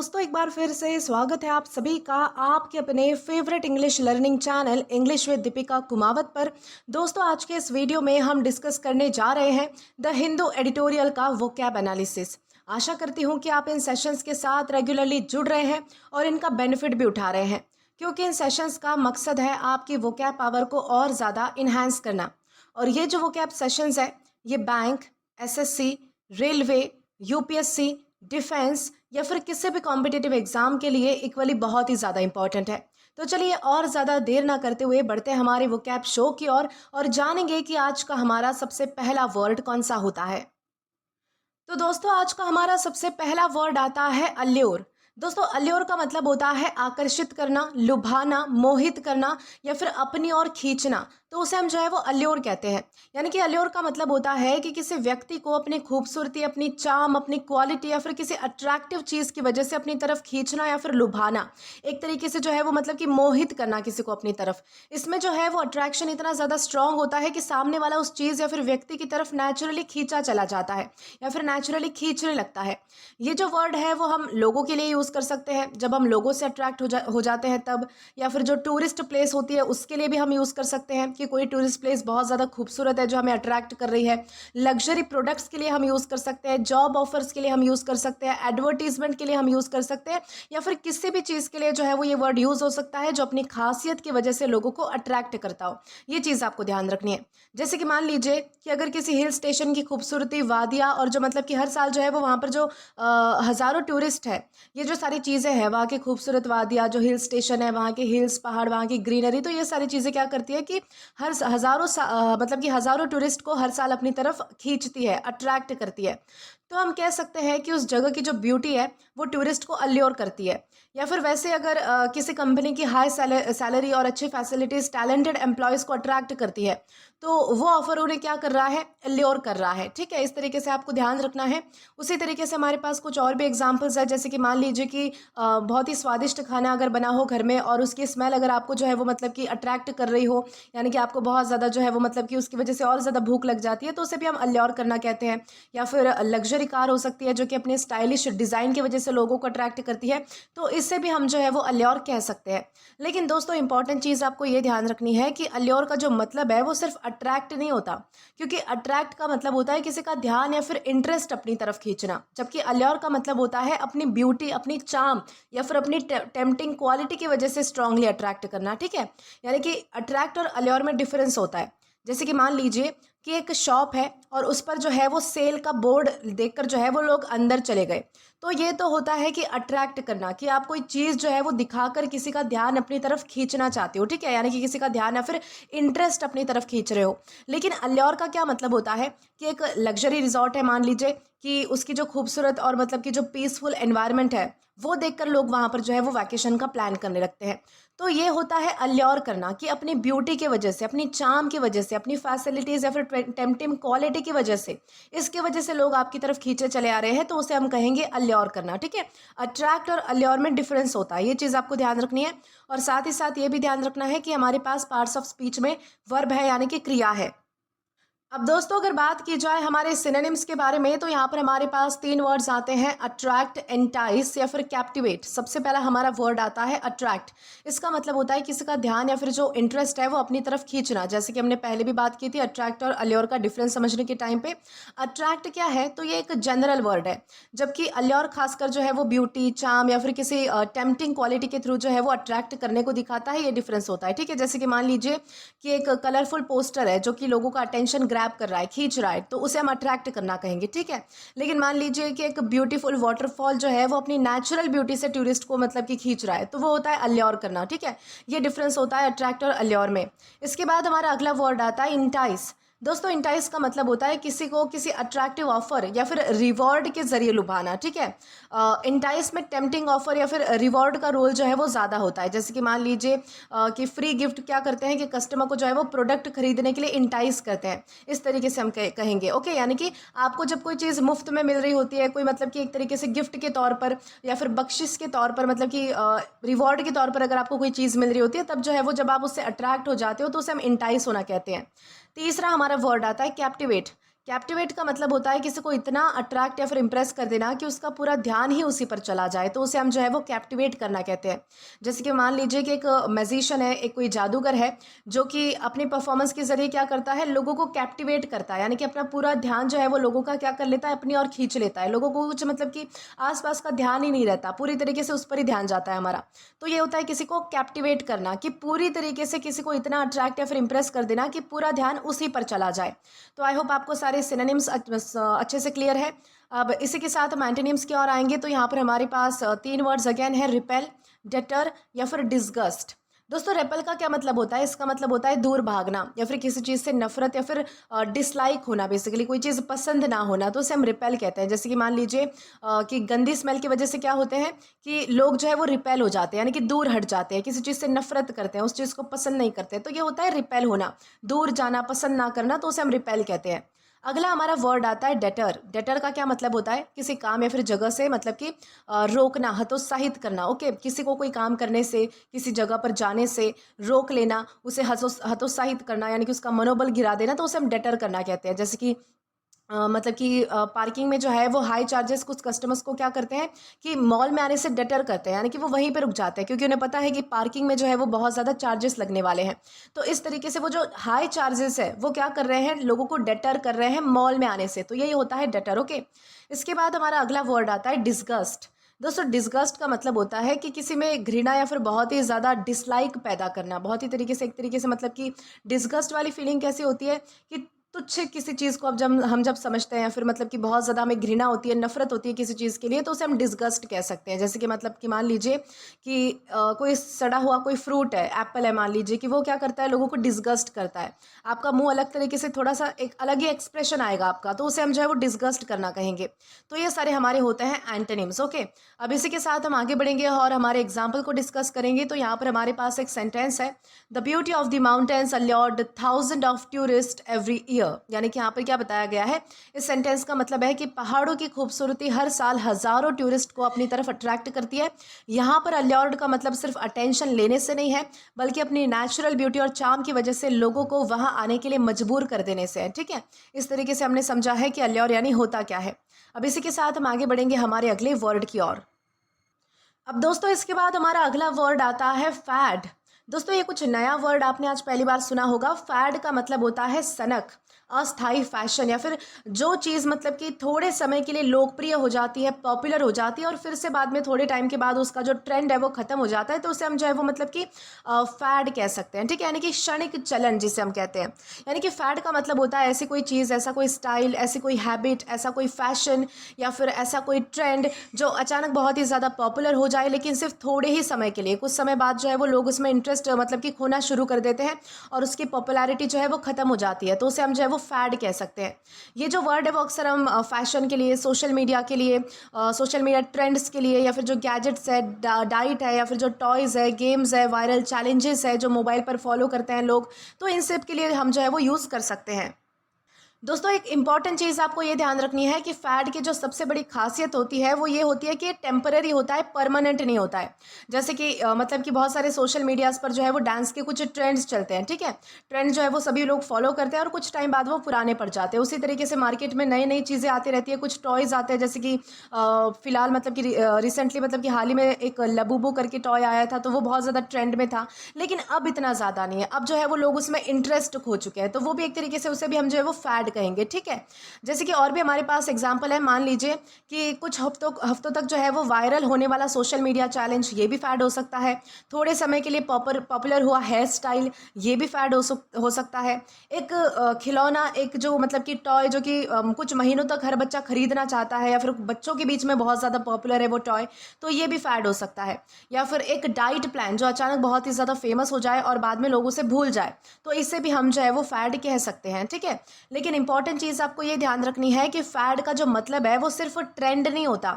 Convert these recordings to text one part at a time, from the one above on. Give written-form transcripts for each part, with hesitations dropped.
दोस्तों एक बार फिर से स्वागत है आप सभी का आपके अपने favourite English learning channel English with Deepika Kumawat पर। दोस्तों आज के इस वीडियो में हम डिस्कस करने जा रहे हैं द हिंदू एडिटोरियल का वोकैब एनालिसिस। आशा करती हूँ कि आप इन सेशंस के साथ रेगुलरली जुड़ रहे हैं और इनका बेनिफिट भी उठा रहे हैं, क्योंकि इन सेशंस का मकसद है आपकी वोकैब पावर को और ज़्यादा इन्हांस करना। और ये जो वोकैब सेशंस है ये bank, SSC, railway, UPSC, defence या फिर किसी भी कॉम्पिटिटिव एग्जाम के लिए इक्वली बहुत ही ज़्यादा इंपॉर्टेंट है। तो चलिए और ज़्यादा देर ना करते हुए बढ़ते हैं हमारे वोकैब शो की ओर और जानेंगे कि आज का हमारा सबसे पहला वर्ड कौन सा होता है। तो दोस्तों आज का हमारा सबसे पहला वर्ड आता है अल्योर। दोस्तों अल्योर का मतलब होता है आकर्षित करना, लुभाना, मोहित करना या फिर अपनी ओर खींचना। तो उसे हम जो है वो अल्योर कहते हैं। यानी कि अल्योर का मतलब होता है कि किसी व्यक्ति को अपनी खूबसूरती, अपनी चार्म, अपनी क्वालिटी या फिर किसी अट्रैक्टिव चीज़ की वजह से अपनी तरफ खींचना या फिर लुभाना। एक तरीके से जो है वो मतलब कि मोहित करना किसी को अपनी तरफ। इसमें जो है वो अट्रैक्शन इतना ज़्यादा स्ट्रांग होता है कि सामने वाला उस चीज़ या फिर व्यक्ति की तरफ नेचुरली खींचा चला जाता है या फिर नेचुरली खींचने लगता है। ये जो वर्ड है वो हम लोगों के लिए यूज़ कर सकते हैं, जब हम लोगों से अट्रैक्ट हो जाते हैं तब, या फिर जो टूरिस्ट प्लेस होती है उसके लिए भी हम यूज़ कर सकते हैं कि कोई टूरिस्ट प्लेस बहुत ज़्यादा खूबसूरत है जो हमें अट्रैक्ट कर रही है। लग्जरी प्रोडक्ट्स के लिए हम यूज़ कर सकते हैं, जॉब ऑफर्स के लिए हम यूज़ कर सकते हैं, एडवर्टीजमेंट के लिए हम यूज़ कर सकते हैं, या फिर किसी भी चीज़ के लिए जो है वो ये वर्ड यूज़ हो सकता है जो अपनी खासियत की वजह से लोगों को अट्रैक्ट करता हो। ये चीज़ आपको ध्यान रखनी है। जैसे कि मान लीजिए कि अगर किसी हिल स्टेशन की खूबसूरती, वादियाँ और जो मतलब कि हर साल जो है वो वहाँ पर जो हज़ारों टूरिस्ट है, ये जो सारी चीज़ें हैं, वहाँ की खूबसूरत वादियाँ, जो हिल स्टेशन है, वहाँ के हिल्स, पहाड़, वहाँ की ग्रीनरी, तो ये सारी चीज़ें क्या करती है कि मतलब कि हज़ारों टूरिस्ट को हर साल अपनी तरफ खींचती है, अट्रैक्ट करती है। तो हम कह सकते हैं कि उस जगह की जो ब्यूटी है वो टूरिस्ट को अल्योर करती है। या फिर वैसे अगर किसी कंपनी की हाई सैलरी और अच्छी फैसिलिटीज़ टैलेंटेड एम्प्लॉयज़ को अट्रैक्ट करती है, तो वो ऑफर उन्हें क्या कर रहा है, अल्योर कर रहा है। ठीक है, इस तरीके से आपको ध्यान रखना है। उसी तरीके से हमारे पास कुछ और भी एग्जांपल्स है, जैसे कि मान लीजिए कि बहुत ही स्वादिष्ट खाना अगर बना हो घर में और उसकी स्मेल अगर आपको जो है वो मतलब कि अट्रैक्ट कर रही हो, यानी कि आपको बहुत ज़्यादा जो है वो मतलब कि उसकी वजह से और ज़्यादा भूख लग जाती है, तो उसे भी हम अल्योर करना कहते हैं। या फिर लग्जरी कार हो सकती है जो कि अपने स्टाइलिश डिज़ाइन की वजह से लोगों को अट्रैक्ट करती है, तो इससे भी हम जो है वो अल्योर कह सकते हैं। लेकिन दोस्तों इंपॉर्टेंट चीज़ आपको ये ध्यान रखनी है कि अल्योर का जो मतलब है वो सिर्फ अट्रैक्ट नहीं होता, क्योंकि अट्रैक्ट का मतलब होता है किसी का ध्यान या फिर इंटरेस्ट अपनी तरफ खींचना, जबकि अल्योर का मतलब होता है अपनी ब्यूटी, अपनी चार्म या फिर अपनी टेम्पटिंग क्वालिटी की वजह से स्ट्रांगली अट्रैक्ट करना। ठीक है, यानी कि अट्रैक्ट और अल्योर में डिफरेंस होता है। जैसे कि मान लीजिए कि एक शॉप है और उस पर जो है वो सेल का बोर्ड देखकर जो है वो लोग अंदर चले गए, तो ये तो होता है कि अट्रैक्ट करना, कि आप कोई चीज़ जो है वो दिखाकर किसी का ध्यान अपनी तरफ खींचना चाहते हो। ठीक है, यानी कि किसी का ध्यान या फिर इंटरेस्ट अपनी तरफ खींच रहे हो। लेकिन अल्योर का क्या मतलब होता है कि एक लग्जरी रिजॉर्ट है, मान लीजिए कि उसकी जो खूबसूरत और मतलब कि जो पीसफुल एनवायरनमेंट है वो देखकर लोग वहाँ पर जो है वो वैकेशन का प्लान करने लगते हैं। तो ये होता है अल्योर करना, कि अपनी ब्यूटी की वजह से, अपनी चार्म की वजह से, अपनी फैसिलिटीज़ या फिर टेम्पटिंग क्वालिटी की वजह से, इसकी वजह से लोग आपकी तरफ खींचे चले आ रहे हैं, तो उसे हम कहेंगे अल्योर करना। ठीक है, अट्रैक्ट और अल्योर में डिफरेंस होता है, ये चीज़ आपको ध्यान रखनी है। और साथ ही साथ ये भी ध्यान रखना है कि हमारे पास पार्ट्स ऑफ स्पीच में वर्ब है, यानी कि क्रिया है। अब दोस्तों अगर बात की जाए हमारे सिनोनिम्स के बारे में, तो यहाँ पर हमारे पास 3 वर्ड्स आते हैं, अट्रैक्ट, एंटाइस या फिर कैप्टिवेट। सबसे पहला हमारा वर्ड आता है अट्रैक्ट। इसका मतलब होता है किसी का ध्यान या फिर जो इंटरेस्ट है वो अपनी तरफ खींचना। जैसे कि हमने पहले भी बात की थी अट्रैक्ट और अल्योर का डिफरेंस समझने के टाइम पे। अट्रैक्ट क्या है, तो ये एक जनरल वर्ड है, जबकि अल्योर खासकर जो है वो ब्यूटी, चार्म या फिर किसी टेम्पटिंग क्वालिटी के थ्रू जो है वो अट्रैक्ट करने को दिखाता है। ये डिफरेंस होता है। ठीक है, जैसे कि मान लीजिए कि एक कलरफुल पोस्टर है जो कि लोगों का अटेंशन ग्रैब कर रहा है, खींच रहा है, तो उसे हम अट्रैक्ट करना कहेंगे। ठीक है, लेकिन मान लीजिए कि एक ब्यूटीफुल वाटरफॉल जो है वो अपनी नेचुरल ब्यूटी से टूरिस्ट को मतलब कि खींच रहा है, तो वो होता है अल्योर करना। ठीक है, ये डिफरेंस होता है अट्रैक्ट और अल्योर में। इसके बाद हमारा अगला वर्ड आता है इंटाइस। दोस्तों इंटाइस का मतलब होता है किसी को किसी अट्रैक्टिव ऑफर या फिर रिवॉर्ड के जरिए लुभाना। ठीक है, इंटाइस में टेम्पटिंग ऑफर या फिर रिवॉर्ड का रोल जो है वो ज़्यादा होता है। जैसे कि मान लीजिए कि फ्री गिफ्ट क्या करते हैं कि कस्टमर को जो है वो प्रोडक्ट खरीदने के लिए इंटाइस करते हैं। इस तरीके से हम कहेंगे। ओके, यानी कि आपको जब कोई चीज़ मुफ्त में मिल रही होती है, कोई मतलब कि एक तरीके से गिफ्ट के तौर पर या फिर बख्शिश के तौर पर, मतलब कि रिवॉर्ड के तौर पर अगर आपको कोई चीज़ मिल रही होती है, तब जो है वो जब आप उससे अट्रैक्ट हो जाते हो तो उसे हम इंटाइस होना कहते हैं। तीसरा हमारा वर्ड आता है कैप्टिवेट। कैप्टिवेट का मतलब होता है किसी को इतना अट्रैक्ट या फिर इम्प्रेस कर देना कि उसका पूरा ध्यान ही उसी पर चला जाए, तो उसे हम जो है वो कैप्टिवेट करना कहते हैं। जैसे कि मान लीजिए कि एक मैजिशियन है, एक कोई जादूगर है जो कि अपनी परफॉर्मेंस के जरिए क्या करता है, लोगों को कैप्टिवेट करता है, यानी कि अपना पूरा ध्यान जो है वो लोगों का क्या कर लेता है, अपनी ओर खींच लेता है। लोगों को कुछ मतलब कि आसपास का ध्यान ही नहीं रहता, पूरी तरीके से उस पर ही ध्यान जाता है हमारा। तो ये होता है किसी को कैप्टिवेट करना, कि पूरी तरीके से किसी को इतना अट्रैक्ट या फिर इंप्रेस कर देना कि पूरा ध्यान उसी पर चला जाए। तो आई होप आपको सारे सिनोनिम्स अच्छे से क्लियर है। अब इसी के साथ हम एंटोनिम्स की ओर आएंगे। तो यहाँ पर हमारे पास 3 वर्ड्स अगेन है, रिपेल, डेटर या फिर डिसगस्ट। दोस्तों रेपल का क्या मतलब होता है, इसका मतलब होता है दूर भागना या फिर किसी चीज़ से नफरत या फिर डिसलाइक होना, बेसिकली कोई चीज़ पसंद ना होना, तो उसे हम रिपेल कहते हैं। जैसे कि मान लीजिए कि गंदी स्मेल की वजह से क्या होते हैं कि लोग जो है वो रिपेल हो जाते हैं, यानी कि दूर हट जाते हैं, किसी चीज़ से नफरत करते हैं, उस चीज़ को पसंद नहीं करते, तो ये होता है रिपेल होना, दूर जाना, पसंद ना करना, तो उसे हम रिपेल कहते हैं। अगला हमारा वर्ड आता है डेटर। डेटर का क्या मतलब होता है, किसी काम या फिर जगह से मतलब कि रोकना, हतोत्साहित करना। ओके, किसी को कोई काम करने से, किसी जगह पर जाने से रोक लेना, उसे हतोत्साहित करना, यानी कि उसका मनोबल गिरा देना, तो उसे हम डेटर करना कहते हैं। जैसे कि मतलब कि पार्किंग में जो है वो हाई चार्जेस कुछ कस्टमर्स को क्या करते हैं कि मॉल में आने से डेटर करते हैं, यानी कि वो वहीं पे रुक जाते हैं, क्योंकि उन्हें पता है कि पार्किंग में जो है वो बहुत ज़्यादा चार्जेस लगने वाले हैं। तो इस तरीके से वो जो हाई चार्जेस है वो क्या कर रहे हैं, लोगों को डेटर कर रहे हैं मॉल में आने से, तो यही होता है डेटर। ओके, इसके बाद हमारा अगला वर्ड आता है डिसगस्ट। दोस्तों डिसगस्ट का मतलब होता है कि किसी में घृणा या फिर बहुत ही ज़्यादा डिसलाइक पैदा करना, बहुत ही तरीके से, एक तरीके से मतलब कि डिसगस्ट वाली फीलिंग कैसी होती है कि तुच्छ किसी चीज़ को अब जब हम समझते हैं या फिर मतलब कि बहुत ज़्यादा हमें घृणा होती है, नफरत होती है किसी चीज़ के लिए, तो उसे हम डिसगस्ट कह सकते हैं। जैसे कि मतलब कि मान लीजिए कि कोई सड़ा हुआ कोई फ्रूट है, एप्पल है मान लीजिए, कि वो क्या करता है, लोगों को डिसगस्ट करता है, आपका मुंह अलग तरीके से, थोड़ा सा एक अलग ही एक्सप्रेशन आएगा आपका, तो उसे हम जो है वो डिसगस्ट करना कहेंगे। तो ये सारे हमारे होते हैं एंटोनिम्स। ओके, अब इसी के साथ हम आगे बढ़ेंगे और हमारे एग्जाम्पल को डिस्कस करेंगे। तो यहाँ पर हमारे पास एक सेंटेंस है, the beauty of the mountains allured thousand of tourist every year. यानी कि यहाँ पर क्या बताया गया है, इस सेंटेंस का मतलब है कि पहाड़ों की खूबसूरती हर साल हजारों टूरिस्ट को अपनी तरफ अट्रैक्ट करती है। यहाँ पर अल्योर्ड का मतलब सिर्फ अटेंशन लेने से नहीं है, बल्कि अपनी नेचुरल ब्यूटी और चार्म की वजह से लोगों को वहाँ आने के लिए मजबूर कर देने से है। ठीक है, इस तरीके से हमने समझा है कि अल्योर यानी होता क्या है। अब इसी के साथ हम आगे बढ़ेंगे हमारे अगले वर्ड की ओर। अब दोस्तों इसके बाद हमारा अगला वर्ड आता है फैड। दोस्तों ये कुछ नया वर्ड आपने आज पहली बार सुना होगा। फैड का मतलब होता है सनक, अस्थाई फैशन, या फिर जो चीज़ मतलब कि थोड़े समय के लिए लोकप्रिय हो जाती है, पॉपुलर हो जाती है और फिर से बाद में थोड़े टाइम के बाद उसका जो ट्रेंड है वो खत्म हो जाता है, तो उसे हम जो है वो मतलब कि फैड कह सकते हैं। ठीक है, यानी कि क्षणिक चलन जिसे हम कहते हैं। यानी कि फैड का मतलब होता है ऐसी कोई चीज़, ऐसा कोई स्टाइल, ऐसी कोई हैबिट, ऐसा कोई फैशन या फिर ऐसा कोई ट्रेंड जो अचानक बहुत ही ज़्यादा पॉपुलर हो जाए, लेकिन सिर्फ थोड़े ही समय के लिए, कुछ समय बाद जो है वो लोग उसमें इंटरेस्ट मतलब कि खोना शुरू कर देते हैं और उसकी पॉपुलैरिटी जो है वो खत्म हो जाती है, तो उसे हम जो है वो फैड कह सकते हैं। ये जो वर्ड है वो अक्सर हम फैशन के लिए, सोशल मीडिया के लिए, सोशल मीडिया ट्रेंड्स के लिए, या फिर जो गैजेट्स है, डाइट है, या फिर जो टॉयज़ है, गेम्स है, वायरल चैलेंजेस है जो मोबाइल पर फॉलो करते हैं लोग, तो इन सब के लिए हम जो है वो यूज़ कर सकते हैं। दोस्तों एक इम्पॉर्टेंट चीज़ आपको ये ध्यान रखनी है कि फैड की जो सबसे बड़ी खासियत होती है वो ये होती है कि ये टेम्पररी होता है, परमानेंट नहीं होता है। जैसे कि मतलब कि बहुत सारे सोशल मीडियाज़ पर जो है वो डांस के कुछ ट्रेंड्स चलते हैं। ठीक है, ट्रेंड जो है वो सभी लोग फॉलो करते हैं और कुछ टाइम बाद वो पुराने पड़ जाते हैं। उसी तरीके से मार्केट में नई नई चीज़ें आती रहती है, कुछ टॉयज़ आते हैं, जैसे कि फ़िलहाल मतलब कि रिसेंटली मतलब कि हाल ही में एक लबूबू करके टॉय आया था, तो वो बहुत ज़्यादा ट्रेंड में था, लेकिन अब इतना ज़्यादा नहीं है। अब जो है वो लोग उसमें इंटरेस्ट खो चुके हैं, तो वो भी एक तरीके से उसे भी हम जो है वो फैड कहेंगे। ठीक है, जैसे कि और भी हमारे पास एग्जांपल है, मान लीजिए कि कुछ हफ्तों तक जो है वो वायरल होने वाला सोशल मीडिया चैलेंज, ये भी फैड हो सकता है। थोड़े समय के लिए पॉपुलर हुआ हेयर स्टाइल, ये भी फैड हो सकता है। एक खिलौना, एक जो मतलब कि टॉय जो कि कुछ महीनों तक हर बच्चा खरीदना चाहता है, या फिर बच्चों के बीच में बहुत ज़्यादा पॉपुलर है वो टॉय, तो ये भी फैड हो सकता है। या फिर एक डाइट प्लान जो अचानक बहुत ही ज़्यादा फेमस हो जाए और बाद में लोग उसे भूल जाए, तो इससे भी हम जो है वो फैड कह सकते हैं। ठीक है, लेकिन इंपॉर्टेंट चीज़ आपको ये ध्यान रखनी है कि फैड का जो मतलब है वो सिर्फ ट्रेंड नहीं होता।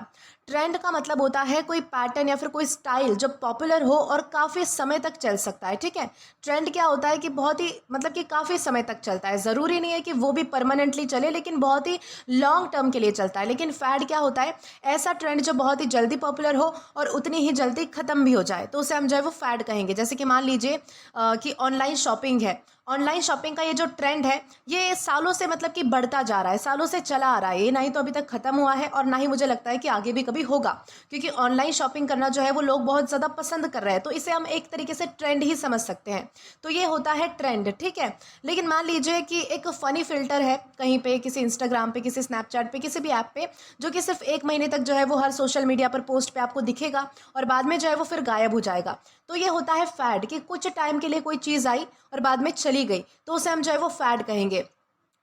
ट्रेंड का मतलब होता है कोई पैटर्न या फिर कोई स्टाइल जो पॉपुलर हो और काफ़ी समय तक चल सकता है, ठीक है। ट्रेंड क्या होता है कि बहुत ही मतलब कि काफ़ी समय तक चलता है, ज़रूरी नहीं है कि वो भी परमानेंटली चले, लेकिन बहुत ही लॉन्ग टर्म के लिए चलता है। लेकिन फैड क्या होता है, ऐसा ट्रेंड जो बहुत ही जल्दी पॉपुलर हो और उतनी ही जल्दी ख़त्म भी हो जाए, तो उसे हम जो है वो फैड कहेंगे। जैसे कि मान लीजिए कि ऑनलाइन शॉपिंग है, ऑनलाइन शॉपिंग का ये जो ट्रेंड है ये सालों से मतलब कि बढ़ता जा रहा है, सालों से चला आ रहा है, ये ना ही तो अभी तक ख़त्म हुआ है और ना ही मुझे लगता है कि आगे भी कभी होगा, क्योंकि ऑनलाइन शॉपिंग करना जो है वो लोग बहुत ज़्यादा पसंद कर रहे हैं, तो इसे हम एक तरीके से ट्रेंड ही समझ सकते हैं। तो ये होता है ट्रेंड, ठीक है। लेकिन मान लीजिए कि एक फ़नी फिल्टर है कहीं पे, किसी इंस्टाग्राम पे, किसी स्नैपचैट पे, किसी भी ऐप पे, जो कि सिर्फ 1 महीने तक जो है वो हर सोशल मीडिया पर पोस्ट पे आपको दिखेगा और बाद में जो है वो फिर गायब हो जाएगा। तो ये होता है फैड, कि कुछ टाइम के लिए कोई चीज़ आई और बाद में चली गई, तो उसे हम जो है वो फैड कहेंगे।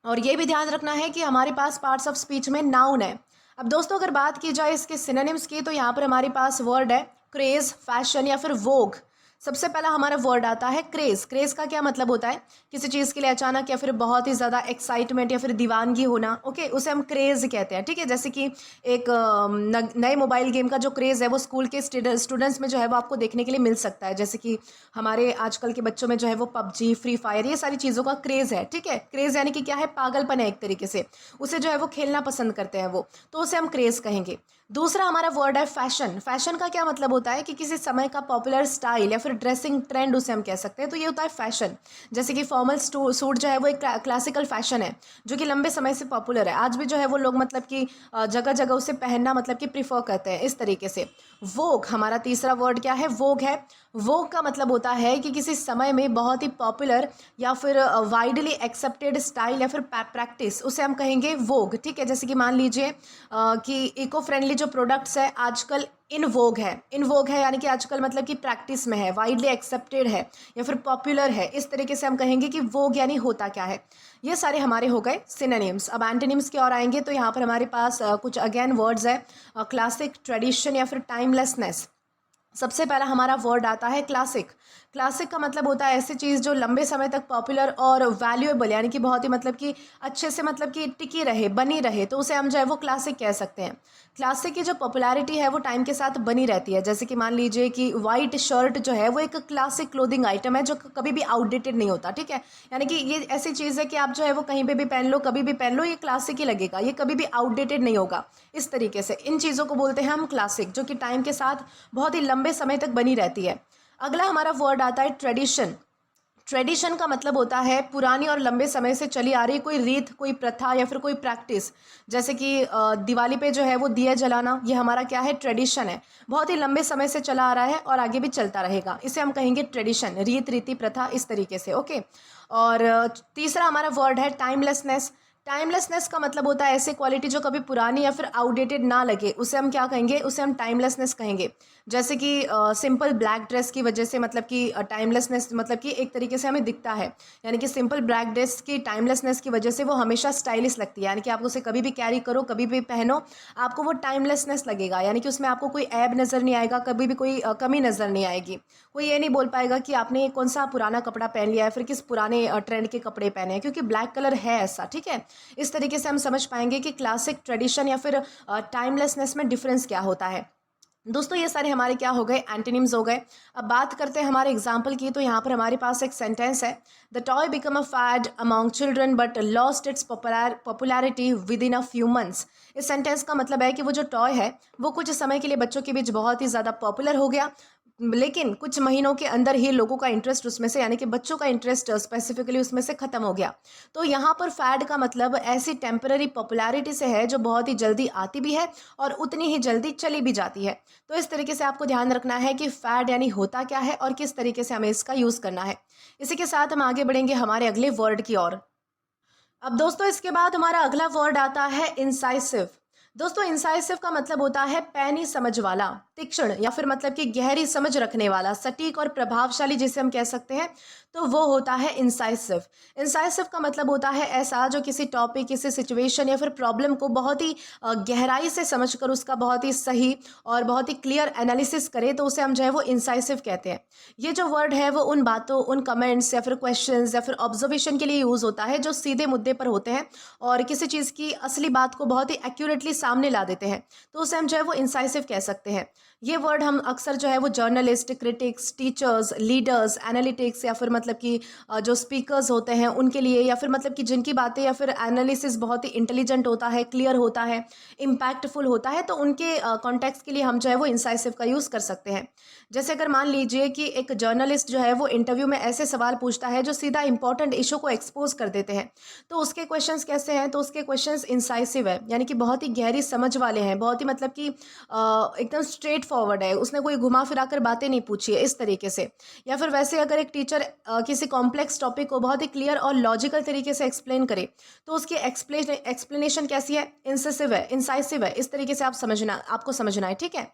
और ये भी ध्यान रखना है कि हमारे पास पार्ट्स ऑफ स्पीच में नाउन है। अब दोस्तों अगर बात की जाए इसके सिनोनिम्स की, तो यहाँ पर हमारे पास वर्ड है क्रेज़, फैशन या फिर वोग। सबसे पहला हमारा वर्ड आता है क्रेज़। क्रेज़ का क्या मतलब होता है, किसी चीज़ के लिए अचानक या फिर बहुत ही ज़्यादा एक्साइटमेंट या फिर दीवानगी होना, ओके, उसे हम क्रेज़ कहते हैं, ठीक है। जैसे कि एक नए मोबाइल गेम का जो क्रेज़ है वो स्कूल के स्टूडेंट्स में जो है वो आपको देखने के लिए मिल सकता है। जैसे कि हमारे आजकल के बच्चों में जो है वो पबजी, फ्री फायर, ये सारी चीज़ों का क्रेज़ है, ठीक है। क्रेज़ यानी कि क्या है, पागलपन है एक तरीके से, उसे जो है वो खेलना पसंद करते हैं वो, तो उसे हम क्रेज़ कहेंगे। दूसरा हमारा वर्ड है फैशन। फैशन का क्या मतलब होता है कि किसी समय का पॉपुलर स्टाइल या फिर ड्रेसिंग ट्रेंड उसे हम कह सकते हैं, तो ये होता है फैशन। जैसे कि फॉर्मल सूट जो है वो एक क्लासिकल फैशन है जो कि लंबे समय से पॉपुलर है, आज भी जो है वो लोग मतलब कि जगह जगह उसे पहनना मतलब कि प्रिफर करते हैं, इस तरीके से। वोग हमारा तीसरा वर्ड क्या है, वोग है। वोग का मतलब होता है कि किसी समय में बहुत ही पॉपुलर या फिर वाइडली एक्सेप्टेड स्टाइल या फिर प्रैक्टिस, उसे हम कहेंगे वोग, ठीक है। जैसे कि मान लीजिए कि इको फ्रेंडली जो प्रोडक्ट्स है आजकल इन वोग है। इन वोग है यानी कि आजकल मतलब कि प्रैक्टिस में है, वाइडली एक्सेप्टेड है या फिर पॉपुलर है, इस तरीके से हम कहेंगे कि वोग यानी होता क्या है। ये सारे हमारे हो गए सिनोनिम्स। अब एंटोनिम्स की ओर आएंगे तो यहाँ पर हमारे पास कुछ अगेन वर्ड्स है, क्लासिक, ट्रेडिशन या फिर टाइमलेसनेस। सबसे पहला हमारा वर्ड आता है क्लासिक। क्लासिक का मतलब होता है ऐसी चीज़ जो लंबे समय तक पॉपुलर और वैल्यूएबल यानी कि बहुत ही मतलब कि अच्छे से मतलब कि टिकी रहे, बनी रहे, तो उसे हम जो है वो क्लासिक कह सकते हैं। क्लासिक की जो पॉपुलैरिटी है वो टाइम के साथ बनी रहती है। जैसे कि मान लीजिए कि वाइट शर्ट जो है वो एक क्लासिक क्लोथिंग आइटम है जो कभी भी आउटडेटेड नहीं होता, ठीक है। यानी कि ये ऐसी चीज़ है कि आप जो है वो कहीं पे भी पहन लो, कभी भी पहन लो, ये क्लासिक ही लगेगा, ये कभी भी आउटडेटेड नहीं होगा। इस तरीके से इन चीज़ों को बोलते हैं हम क्लासिक, जो कि टाइम के साथ बहुत ही लंबे समय तक बनी रहती है। अगला हमारा वर्ड आता है ट्रेडिशन। ट्रेडिशन का मतलब होता है पुरानी और लंबे समय से चली आ रही कोई रीत, कोई प्रथा या फिर कोई प्रैक्टिस। जैसे कि दिवाली पे जो है वो दिया जलाना, ये हमारा क्या है, ट्रेडिशन है, बहुत ही लंबे समय से चला आ रहा है और आगे भी चलता रहेगा, इसे हम कहेंगे ट्रेडिशन, रीत, रीति, प्रथा, इस तरीके से, ओके। और तीसरा हमारा वर्ड है टाइमलेसनेस। टाइमलेसनेस का मतलब होता है ऐसी क्वालिटी जो कभी पुरानी या फिर आउटडेटेड ना लगे, उसे हम क्या कहेंगे, उसे हम टाइमलेसनेस कहेंगे। जैसे कि सिंपल ब्लैक ड्रेस की वजह से मतलब कि टाइमलेसनेस मतलब कि एक तरीके से हमें दिखता है, यानी कि सिंपल ब्लैक ड्रेस की टाइमलेसनेस की वजह से वो हमेशा स्टाइलिश लगती है, यानी कि आप उसे कभी भी कैरी करो, कभी भी पहनो, आपको वो टाइमलेसनेस लगेगा, यानी कि उसमें आपको कोई ऐब नज़र नहीं आएगा, कभी भी कोई कमी नज़र नहीं आएगी। कोई ये नहीं बोल पाएगा कि आपने कौन सा पुराना कपड़ा पहन लिया है, फिर किस पुराने ट्रेंड के कपड़े पहने हैं, क्योंकि ब्लैक कलर है ऐसा, ठीक है। इस तरीके से हम समझ पाएंगे कि क्लासिक, ट्रेडिशन या फिर टाइमलेसनेस में डिफरेंस क्या होता है। दोस्तों ये सारे हमारे क्या हो गए, एंटोनिम्स हो गए। अब बात करते हैं हमारे एग्जाम्पल की, तो यहाँ पर हमारे पास एक सेंटेंस है, the toy become a fad among children but lost its popularity within a few months. इस सेंटेंस का मतलब है कि वो जो टॉय है वो कुछ समय के लिए बच्चों के बीच बहुत ही ज़्यादा पॉपुलर हो गया, लेकिन कुछ महीनों के अंदर ही लोगों का इंटरेस्ट उसमें से, यानी कि बच्चों का इंटरेस्ट स्पेसिफिकली उसमें से ख़त्म हो गया। तो यहाँ पर फैड का मतलब ऐसी टेम्पररी पॉपुलैरिटी से है जो बहुत ही जल्दी आती भी है और उतनी ही जल्दी चली भी जाती है। तो इस तरीके से आपको ध्यान रखना है कि फैड यानी होता क्या है और किस तरीके से हमें इसका यूज़ करना है। इसी के साथ हम आगे बढ़ेंगे हमारे अगले वर्ड की ओर। अब दोस्तों इसके बाद हमारा अगला वर्ड आता है इंसाइसिव। दोस्तों इंसाइसिव का मतलब होता है पैनी समझ वाला, तीक्ष्ण या फिर मतलब कि गहरी समझ रखने वाला, सटीक और प्रभावशाली जिसे हम कह सकते हैं, तो वो होता है इंसाइसिव। इंसाइसिव का मतलब होता है ऐसा जो किसी टॉपिक, किसी सिचुएशन या फिर प्रॉब्लम को बहुत ही गहराई से समझकर उसका बहुत ही सही और बहुत ही क्लियर एनालिसिस करे, तो उसे हम जो है वो इंसाइसिव कहते हैं। ये जो वर्ड है वो उन बातों, उन कमेंट्स या फिर क्वेश्चंस या फिर ऑब्जर्वेशन के लिए यूज़ होता है जो सीधे मुद्दे पर होते हैं और किसी चीज़ की असली बात को बहुत ही एक्यूरेटली सामने ला देते हैं, तो उसे हम जो है वो इंसाइसिव कह सकते हैं। ये वर्ड हम अक्सर जो है वो journalist, critics, teachers, leaders, analytics या फिर मतलब कि जो स्पीकर्स होते हैं उनके लिए, या फिर मतलब कि जिनकी बातें या फिर एनालिसिस बहुत ही इंटेलिजेंट होता है, क्लियर होता है, इम्पैक्टफुल होता है, तो उनके कॉन्टेक्स्ट के लिए हम जो है वो इंसाइसिव का यूज़ कर सकते हैं। जैसे अगर मान लीजिए कि एक जर्नलिस्ट जो है वो इंटरव्यू में ऐसे सवाल पूछता है जो सीधा इंपॉर्टेंट इशू को एक्सपोज कर देते हैं, तो उसके क्वेश्चंस कैसे हैं? तो उसके क्वेश्चंस इंसाइसिव है, यानी कि बहुत ही गहरी समझ वाले हैं, बहुत ही मतलब कि एकदम स्ट्रेट फॉरवर्ड है, उसने कोई घुमा फिरा कर बातें नहीं पूछी है इस तरीके से। या फिर वैसे अगर एक टीचर किसी कॉम्प्लेक्स टॉपिक को बहुत ही क्लियर और लॉजिकल तरीके से एक्सप्लेन करे, तो उसकी एक्सप्लेनेशन कैसी है? इंसिसिव है, इंसाइसिव है, इस तरीके से आपको समझना है, ठीक है।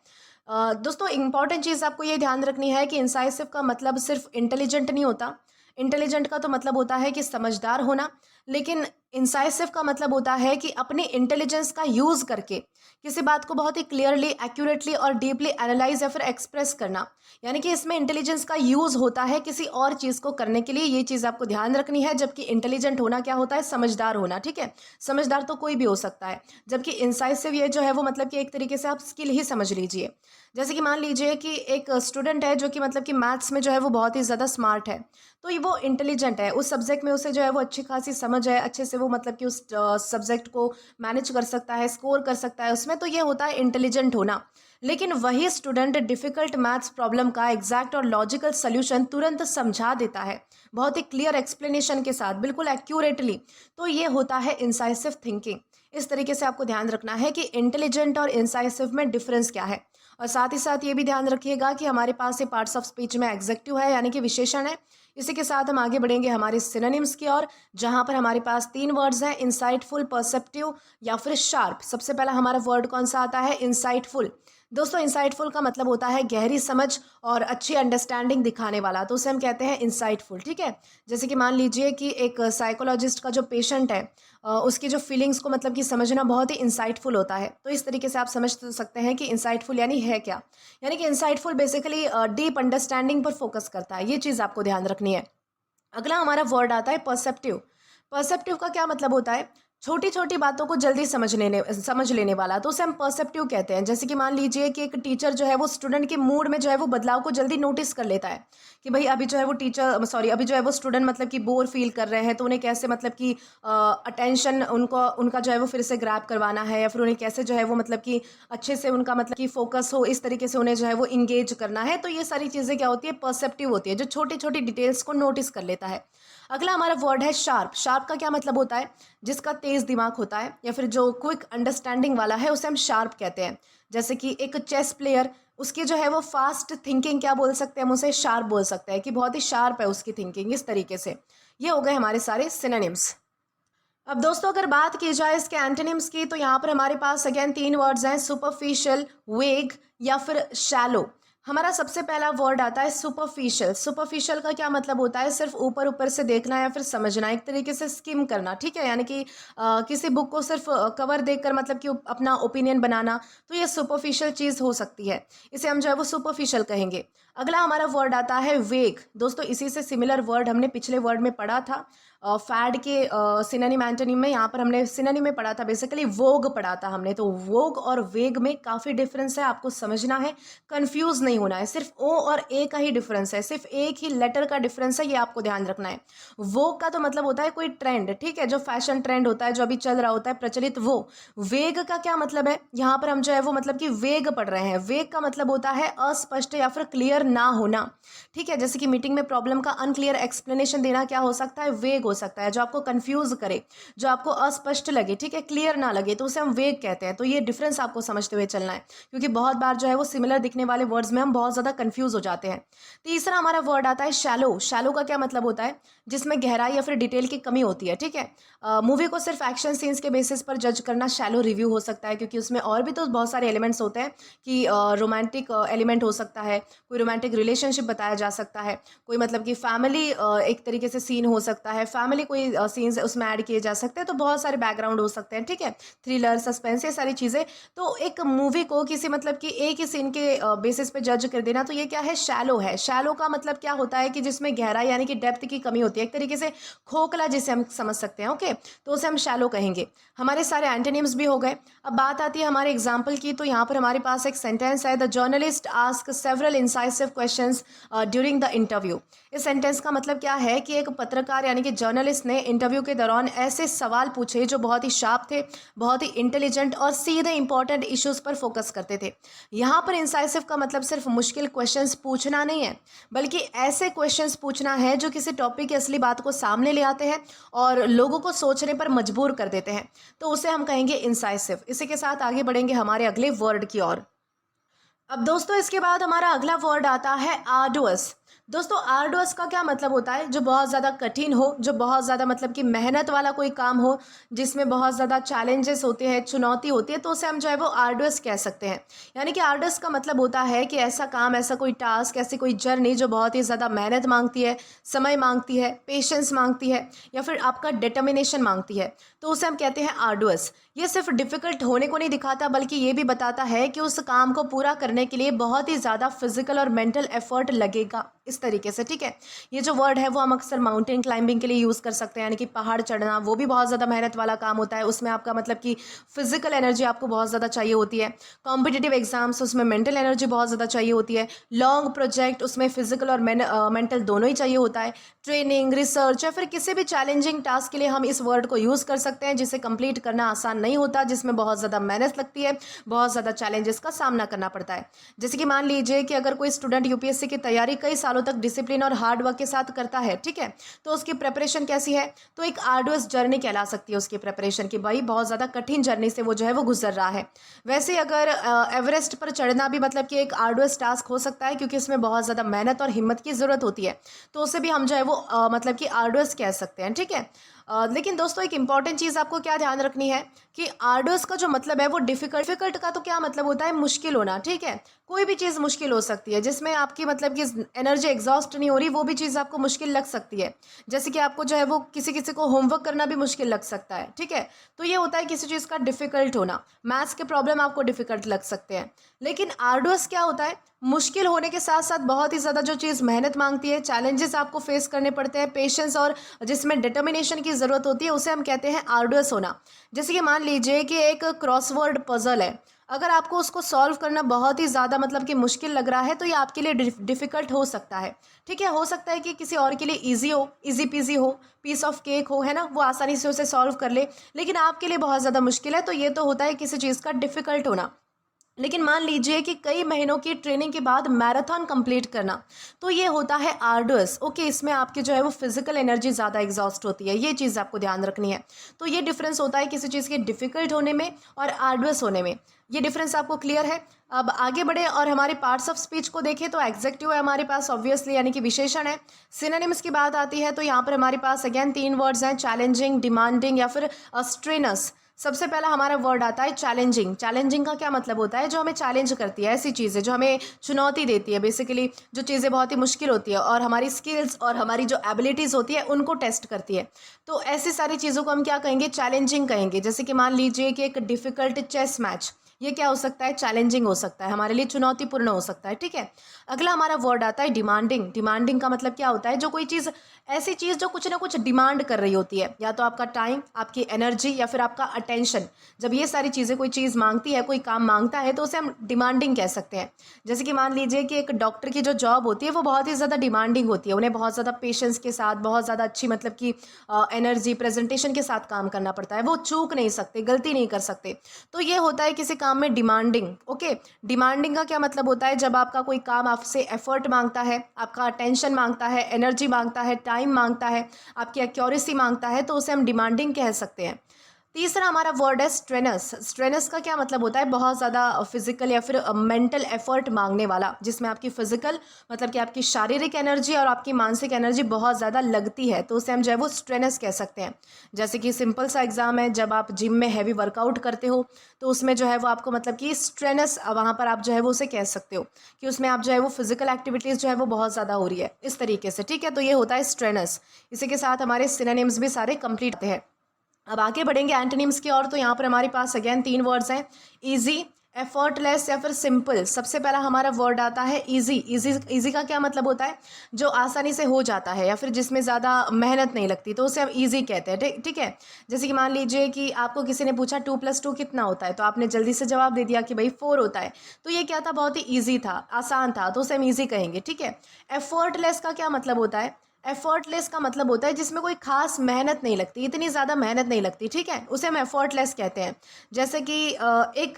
दोस्तों इंपॉर्टेंट चीज़ आपको ये ध्यान रखनी है कि इंसाइसिव का मतलब सिर्फ इंटेलिजेंट नहीं होता। इंटेलिजेंट का तो मतलब होता है कि समझदार होना, लेकिन इंसाइसिव का मतलब होता है कि अपने इंटेलिजेंस का यूज़ करके किसी बात को बहुत ही क्लियरली, एक्यूरेटली और डीपली एनालाइज या फिर एक्सप्रेस करना। यानी कि इसमें इंटेलिजेंस का यूज़ होता है किसी और चीज़ को करने के लिए, ये चीज़ आपको ध्यान रखनी है। जबकि इंटेलिजेंट होना क्या होता है? समझदार होना, ठीक है। समझदार तो कोई भी हो सकता है, जबकि इंसाइसिव ये जो है वो मतलब कि एक तरीके से आप स्किल ही समझ लीजिए। जैसे कि मान लीजिए कि एक स्टूडेंट है जो कि मतलब कि मैथ्स में जो है वो बहुत ही ज़्यादा स्मार्ट है, तो ये वो इंटेलिजेंट है उस सब्जेक्ट में, उसे जो है वो अच्छी खासी समझ है, अच्छे से वो मतलब कि उस सब्जेक्ट को मैनेज कर सकता है, स्कोर कर सकता है उसमें, तो ये होता है इंटेलिजेंट होना। लेकिन वही स्टूडेंट डिफ़िकल्ट मैथ्स प्रॉब्लम का एग्जैक्ट और लॉजिकल सॉल्यूशन तुरंत समझा देता है, बहुत ही क्लियर एक्सप्लेनेशन के साथ, बिल्कुल एक्यूरेटली, तो ये होता है इंसाइसिव थिंकिंग। इस तरीके से आपको ध्यान रखना है कि इंटेलिजेंट और इंसाइसिव में डिफरेंस क्या है। और साथ ही साथ ये भी ध्यान रखिएगा कि हमारे पास ये पार्ट्स ऑफ स्पीच में एग्जेक्टिव है, यानी कि विशेषण है। इसी के साथ हम आगे बढ़ेंगे हमारे सिनोनिम्स की ओर, जहाँ पर हमारे पास 3 वर्ड्स हैं, इंसाइटफुल, परसेप्टिव या फिर शार्प। सबसे पहला हमारा वर्ड कौन सा आता है? इंसाइटफुल। दोस्तों इंसाइटफुल का मतलब होता है गहरी समझ और अच्छी अंडरस्टैंडिंग दिखाने वाला, तो उसे हम कहते हैं इंसाइटफुल, ठीक है। जैसे कि मान लीजिए कि एक साइकोलॉजिस्ट का जो पेशेंट है, उसकी जो फीलिंग्स को मतलब कि समझना बहुत ही इंसाइटफुल होता है। तो इस तरीके से आप समझ सकते हैं कि इंसाइटफुल यानी है क्या। यानी कि इंसाइटफुल बेसिकली डीप अंडरस्टैंडिंग पर फोकस करता है, ये चीज़ आपको ध्यान रखनी है। अगला हमारा वर्ड आता है परसेप्टिव। परसेप्टिव का क्या मतलब होता है? छोटी छोटी बातों को जल्दी समझ लेने वाला, तो उसे हम परसेप्टिव कहते हैं। जैसे कि मान लीजिए कि एक टीचर जो है वो स्टूडेंट के मूड में जो है वो बदलाव को जल्दी नोटिस कर लेता है, कि भाई अभी जो है वो अभी जो है वो स्टूडेंट मतलब कि बोर फील कर रहे हैं, तो उन्हें कैसे मतलब कि अटेंशन उनका जो है वो फिर से ग्रैब करवाना है, या फिर उन्हें कैसे जो है वो मतलब कि अच्छे से उनका मतलब कि फोकस हो, इस तरीके से उन्हें जो है वो इंगेज करना है। तो ये सारी चीज़ें क्या होती है? परसेप्टिव होती है, जो छोटी छोटी डिटेल्स को नोटिस कर लेता है। अगला हमारा वर्ड है शार्प। शार्प का क्या मतलब होता है? जिसका तेज दिमाग होता है या फिर जो क्विक अंडरस्टैंडिंग वाला है, उसे हम शार्प कहते हैं। जैसे कि एक चेस प्लेयर, उसकी जो है वो फास्ट थिंकिंग, क्या बोल सकते हैं हम उसे? शार्प बोल सकते हैं, कि बहुत ही शार्प है उसकी थिंकिंग, इस तरीके से। ये हो गए हमारे सारे सिनोनिम्स। अब दोस्तों अगर बात की जाए इसके एंटोनिम्स की, तो यहाँ पर हमारे पास अगेन 3 वर्ड्स हैं, सुपरफिशियल, वेग या फिर शैलो। हमारा सबसे पहला वर्ड आता है सुपरफिशियल। सुपरफिशियल का क्या मतलब होता है? सिर्फ ऊपर ऊपर से देखना या फिर समझना, एक तरीके से स्किम करना, ठीक है। यानी कि किसी बुक को सिर्फ कवर देखकर मतलब कि अपना ओपिनियन बनाना, तो ये सुपरफिशियल चीज़ हो सकती है, इसे हम जो है वो सुपरफिशियल कहेंगे। अगला हमारा वर्ड आता है वेग। दोस्तों इसी से सिमिलर वर्ड हमने पिछले वर्ड में पढ़ा था, फैड के सिनोनिम एंटोनिम में। यहाँ पर हमने सिनोनिम में पढ़ा था, बेसिकली वोग पढ़ा था हमने। तो वोग और वेग में काफ़ी डिफरेंस है, आपको समझना है, कंफ्यूज नहीं होना है। सिर्फ ओ और ए का ही डिफरेंस है, सिर्फ एक ही लेटर का डिफरेंस है, ये आपको ध्यान रखना है। वोग का तो मतलब होता है कोई ट्रेंड, ठीक है, जो फैशन ट्रेंड होता है, जो अभी चल रहा होता है प्रचलित, वो। वेग का क्या मतलब है? यहाँ पर हम जो है वो मतलब कि वेग पढ़ रहे हैं। वेग का मतलब होता है अस्पष्ट या फिर क्लियर ना होना, ठीक है। जैसे कि मीटिंग में प्रॉब्लम का अनक्लियर एक्सप्लेनेशन देना क्या हो सकता है? वेग हो सकता है, जो आपको कंफ्यूज करे, जो आपको अस्पष्ट लगे, ठीक है, क्लियर ना लगे, तो उसे हम वेग कहते हैं। तो ये डिफरेंस आपको समझते हुए चलना है, क्योंकि बहुत बार जो है वो सिमिलर दिखने वाले वर्ड्स में हम बहुत ज़्यादा कंफ्यूज हो जाते हैं। तीसरा हमारा वर्ड आता है शैलो। शैलो का क्या मतलब होता है? जिसमें गहराई या फिर डिटेल की कमी होती है, ठीक है। मूवी को सिर्फ एक्शन सीन्स के बेसिस पर जज करना शैलो रिव्यू हो सकता है, क्योंकि उसमें और भी तो बहुत सारे एलिमेंट्स होते हैं, कि रोमांटिक एलिमेंट हो सकता है, कोई रोमांटिक रिलेशनशिप बताया जा सकता है, कोई मतलब कि फैमिली एक तरीके से सीन हो सकता है, फैमिली कोई सीन्स उसमें ऐड किए जा सकते हैं, तो बहुत सारे बैकग्राउंड हो सकते हैं, ठीक है, थ्रिलर, सस्पेंस, ये सारी चीज़ें। तो एक मूवी को किसी मतलब कि एक ही सीन के बेसिस पे जज कर देना, तो ये क्या है, शैलो है। शैलो का मतलब क्या होता है कि जिसमें गहराई यानी कि डेप्थ की कमी होती है, एक तरीके से खोखला जिसे हम समझ सकते हैं। ओके, तो उसे हम शैलो कहेंगे। हमारे सारे एंटोनिम्स भी हो गए। अब बात आती है हमारे एग्जाम्पल की, तो यहाँ पर हमारे पास एक सेंटेंस है, the journalist ask several incisive questions during the interview. इस सेंटेंस का मतलब क्या है कि एक पत्रकार यानी कि जर्नलिस्ट ने इंटरव्यू के दौरान ऐसे सवाल पूछे जो बहुत ही शार्प थे, बहुत ही इंटेलिजेंट और सीधे इंपॉर्टेंट इश्यूज पर फोकस करते थे। यहाँ पर इंसाइसिव का मतलब सिर्फ मुश्किल क्वेश्चंस पूछना नहीं है, बल्कि ऐसे क्वेश्चंस पूछना है जो किसी टॉपिक की असली बात को सामने ले आते हैं और लोगों को सोचने पर मजबूर कर देते हैं, तो उसे हम कहेंगे इंसाइसिव। इसी के साथ आगे बढ़ेंगे हमारे अगले वर्ड की ओर। अब दोस्तों इसके बाद हमारा अगला वर्ड आता है आर्डुअस। दोस्तों आर्डुअस का क्या मतलब होता है, जो बहुत ज़्यादा कठिन हो, जो बहुत ज़्यादा मतलब कि मेहनत वाला कोई काम हो, जिसमें बहुत ज़्यादा चैलेंजेस होते हैं, चुनौती होती है, तो उसे हम जो है वो आर्डुअस कह सकते हैं। यानी कि आर्डुअस का मतलब होता है कि ऐसा काम, ऐसा कोई टास्क, ऐसी कोई जर्नी जो बहुत ही ज़्यादा मेहनत मांगती है, समय मांगती है, पेशेंस मांगती है, या फिर आपका डिटर्मिनेशन मांगती है, तो उसे हम कहते हैं आर्डुअस। ये सिर्फ डिफ़िकल्ट होने को नहीं दिखाता, बल्कि ये भी बताता है कि उस काम को पूरा करने के लिए बहुत ही ज़्यादा फिजिकल और मेंटल एफर्ट लगेगा, इस तरीके से। ठीक है, ये जो वर्ड है वो हम अक्सर माउंटेन क्लाइंबिंग के लिए यूज़ कर सकते हैं, यानी कि पहाड़ चढ़ना, वो भी बहुत ज़्यादा मेहनत वाला काम होता है। उसमें आपका मतलब कि फिजिकल एनर्जी आपको बहुत ज़्यादा चाहिए होती है। कॉम्पिटिटिव एग्जाम्स, उसमें मेंटल एनर्जी बहुत ज़्यादा चाहिए होती है। लॉन्ग प्रोजेक्ट, उसमें फिजिकल और मेंटल दोनों ही चाहिए होता है। ट्रेनिंग, रिसर्च या फिर किसी भी चैलेंजिंग टास्क के लिए हम इस वर्ड को यूज़ कर सकते हैं, जिसे कंप्लीट करना आसान नहीं होता, जिसमें बहुत ज़्यादा मेहनत लगती है, बहुत ज़्यादा चैलेंजेस का सामना करना पड़ता है। जैसे कि मान लीजिए कि अगर कोई स्टूडेंट यूपीएससी की तैयारी कई सालों तक डिसिप्लिन और हार्ड वर्क के साथ करता है, ठीक है, तो उसकी प्रिपरेशन कैसी है, तो एक आर्डुअस जर्नी कहला सकती है उसकी प्रिपरेशन की। भाई बहुत ज़्यादा कठिन जर्नी से वो जो है वो गुजर रहा है। वैसे अगर एवरेस्ट पर चढ़ना भी मतलब कि एक आर्डुअस टास्क हो सकता है, क्योंकि इसमें बहुत ज़्यादा मेहनत और हिम्मत की ज़रूरत होती है, तो उसे भी हम जो है वो मतलब कि आर्डुअस कह सकते हैं। ठीक है, लेकिन दोस्तों एक इंपॉर्टेंट चीज़ आपको क्या ध्यान रखनी है कि आर्डुअस का जो मतलब है वो डिफिकल्ट का तो क्या मतलब होता है, मुश्किल होना। ठीक है, कोई भी चीज़ मुश्किल हो सकती है, जिसमें आपकी मतलब कि एनर्जी एग्जॉस्ट नहीं हो रही, वो भी चीज़ आपको मुश्किल लग सकती है। जैसे कि आपको जो है वो किसी को होमवर्क करना भी मुश्किल लग सकता है। ठीक है, तो ये होता है किसी चीज़ का डिफिकल्ट होना। मैथ्स के प्रॉब्लम आपको डिफिकल्ट लग सकते हैं, लेकिन आर्डुअस क्या होता है, मुश्किल होने के साथ साथ बहुत ही ज़्यादा जो चीज़ मेहनत मांगती है, चैलेंजेस आपको फेस करने पड़ते हैं, पेशेंस और जिसमें डिटर्मिनेशन की ज़रूरत होती है, उसे हम कहते हैं आर्डुअस होना। जैसे कि मान लीजिए कि एक क्रॉसवर्ड पजल है, अगर आपको उसको सॉल्व करना बहुत ही ज़्यादा मतलब कि मुश्किल लग रहा है, तो ये आपके लिए डिफ़िकल्ट हो सकता है। ठीक है, हो सकता है कि किसी और के लिए ईजी हो, ईजी पीजी हो, पीस ऑफ केक हो, है ना, वो आसानी से उसे सॉल्व कर ले, लेकिन आपके लिए बहुत ज़्यादा मुश्किल है, तो ये तो होता है किसी चीज़ का डिफ़िकल्ट होना। लेकिन मान लीजिए कि कई महीनों की ट्रेनिंग के बाद मैराथन कंप्लीट करना, तो ये होता है आर्डुअस। ओके, इसमें आपकी जो है वो फिजिकल एनर्जी ज़्यादा एग्जॉस्ट होती है, ये चीज़ आपको ध्यान रखनी है। तो ये डिफरेंस होता है किसी चीज़ के डिफ़िकल्ट होने में और आर्डुअस होने में। ये डिफरेंस आपको क्लियर है। अब आगे बढ़े और हमारे पार्ट्स ऑफ स्पीच को देखें, तो एग्जेक्टिव है हमारे पास ऑब्वियसली, यानी कि विशेषण है। सिनोनिम्स की बात आती है, तो यहाँ पर हमारे पास अगेन 3 वर्ड्स हैं, चैलेंजिंग, डिमांडिंग या फिर स्ट्रेनस। सबसे पहला हमारा वर्ड आता है चैलेंजिंग। चैलेंजिंग का क्या मतलब होता है, जो हमें चैलेंज करती है, ऐसी चीज़ें जो हमें चुनौती देती है, बेसिकली जो चीज़ें बहुत ही मुश्किल होती है और हमारी स्किल्स और हमारी जो एबिलिटीज़ होती है उनको टेस्ट करती है। तो ऐसी सारी चीज़ों को हम क्या कहेंगे, चैलेंजिंग कहेंगे। जैसे कि मान लीजिए कि एक डिफ़िकल्ट चेस मैच, ये क्या हो सकता है, चैलेंजिंग हो सकता है, हमारे लिए चुनौतीपूर्ण हो सकता है। ठीक है, अगला हमारा वर्ड आता है डिमांडिंग। डिमांडिंग का मतलब क्या होता है, जो कोई चीज़, ऐसी चीज़ जो कुछ ना कुछ डिमांड कर रही होती है, या तो आपका टाइम, आपकी एनर्जी या फिर आपका अटेंशन। जब ये सारी चीज़ें कोई चीज़ मांगती है, कोई काम मांगता है, तो उसे हम डिमांडिंग कह सकते हैं। जैसे कि मान लीजिए कि एक डॉक्टर की जो जॉब होती है वो बहुत ही ज़्यादा डिमांडिंग होती है, उन्हें बहुत ज़्यादा पेशेंस के साथ, बहुत ज़्यादा अच्छी मतलब कि एनर्जी, प्रेजेंटेशन के साथ काम करना पड़ता है, वो चूक नहीं सकते, गलती नहीं कर सकते। तो ये होता है किसी काम में डिमांडिंग। ओके, डिमांडिंग का क्या मतलब होता है, जब आपका कोई काम आपसे एफर्ट मांगता है, आपका अटेंशन मांगता है, एनर्जी मांगता है, टाइम मांगता है, आपकी एक्यूरेसी मांगता है, तो उसे हम डिमांडिंग कह सकते हैं। तीसरा हमारा वर्ड है स्ट्रेनस। स्ट्रेनस का क्या मतलब होता है, बहुत ज़्यादा फिजिकल या फिर मेंटल एफर्ट मांगने वाला, जिसमें आपकी फिजिकल मतलब कि आपकी शारीरिक एनर्जी और आपकी मानसिक एनर्जी बहुत ज़्यादा लगती है, तो उसे हम जो है वो स्ट्रेनस कह सकते हैं। जैसे कि सिंपल सा एग्जाम है, जब आप जिम में हैवी वर्कआउट करते हो, तो उसमें जो है वो आपको मतलब कि स्ट्रेनस, वहाँ पर आप जो है वो उसे कह सकते हो कि उसमें आप जो है वो फिजिकल एक्टिविटीज़ जो है वो बहुत ज़्यादा हो रही है, इस तरीके से। ठीक है, तो ये होता है स्ट्रेनस। इसी के साथ हमारे सिनोनिम्स भी सारे कंप्लीट होते हैं। अब आगे बढ़ेंगे एंटोनिम्स की ओर, तो यहाँ पर हमारे पास अगेन 3 वर्ड्स हैं, ईजी, एफर्टलेस या फिर सिंपल, सबसे पहला हमारा वर्ड आता है इजी। इजी का क्या मतलब होता है? जो आसानी से हो जाता है या फिर जिसमें ज़्यादा मेहनत नहीं लगती, तो उसे हम इजी कहते हैं। ठीक है। जैसे कि मान लीजिए कि आपको किसी ने पूछा 2+2 कितना होता है, तो आपने जल्दी से जवाब दे दिया कि भाई 4 होता है। तो ये क्या था? बहुत ही ईजी था, आसान था, तो उसे हम ईजी कहेंगे। ठीक है। एफर्टलेस का क्या मतलब होता है? एफर्टलेस का मतलब होता है जिसमें कोई खास मेहनत नहीं लगती, इतनी ज़्यादा मेहनत नहीं लगती। ठीक है, उसे हम एफर्टलेस कहते हैं। जैसे कि एक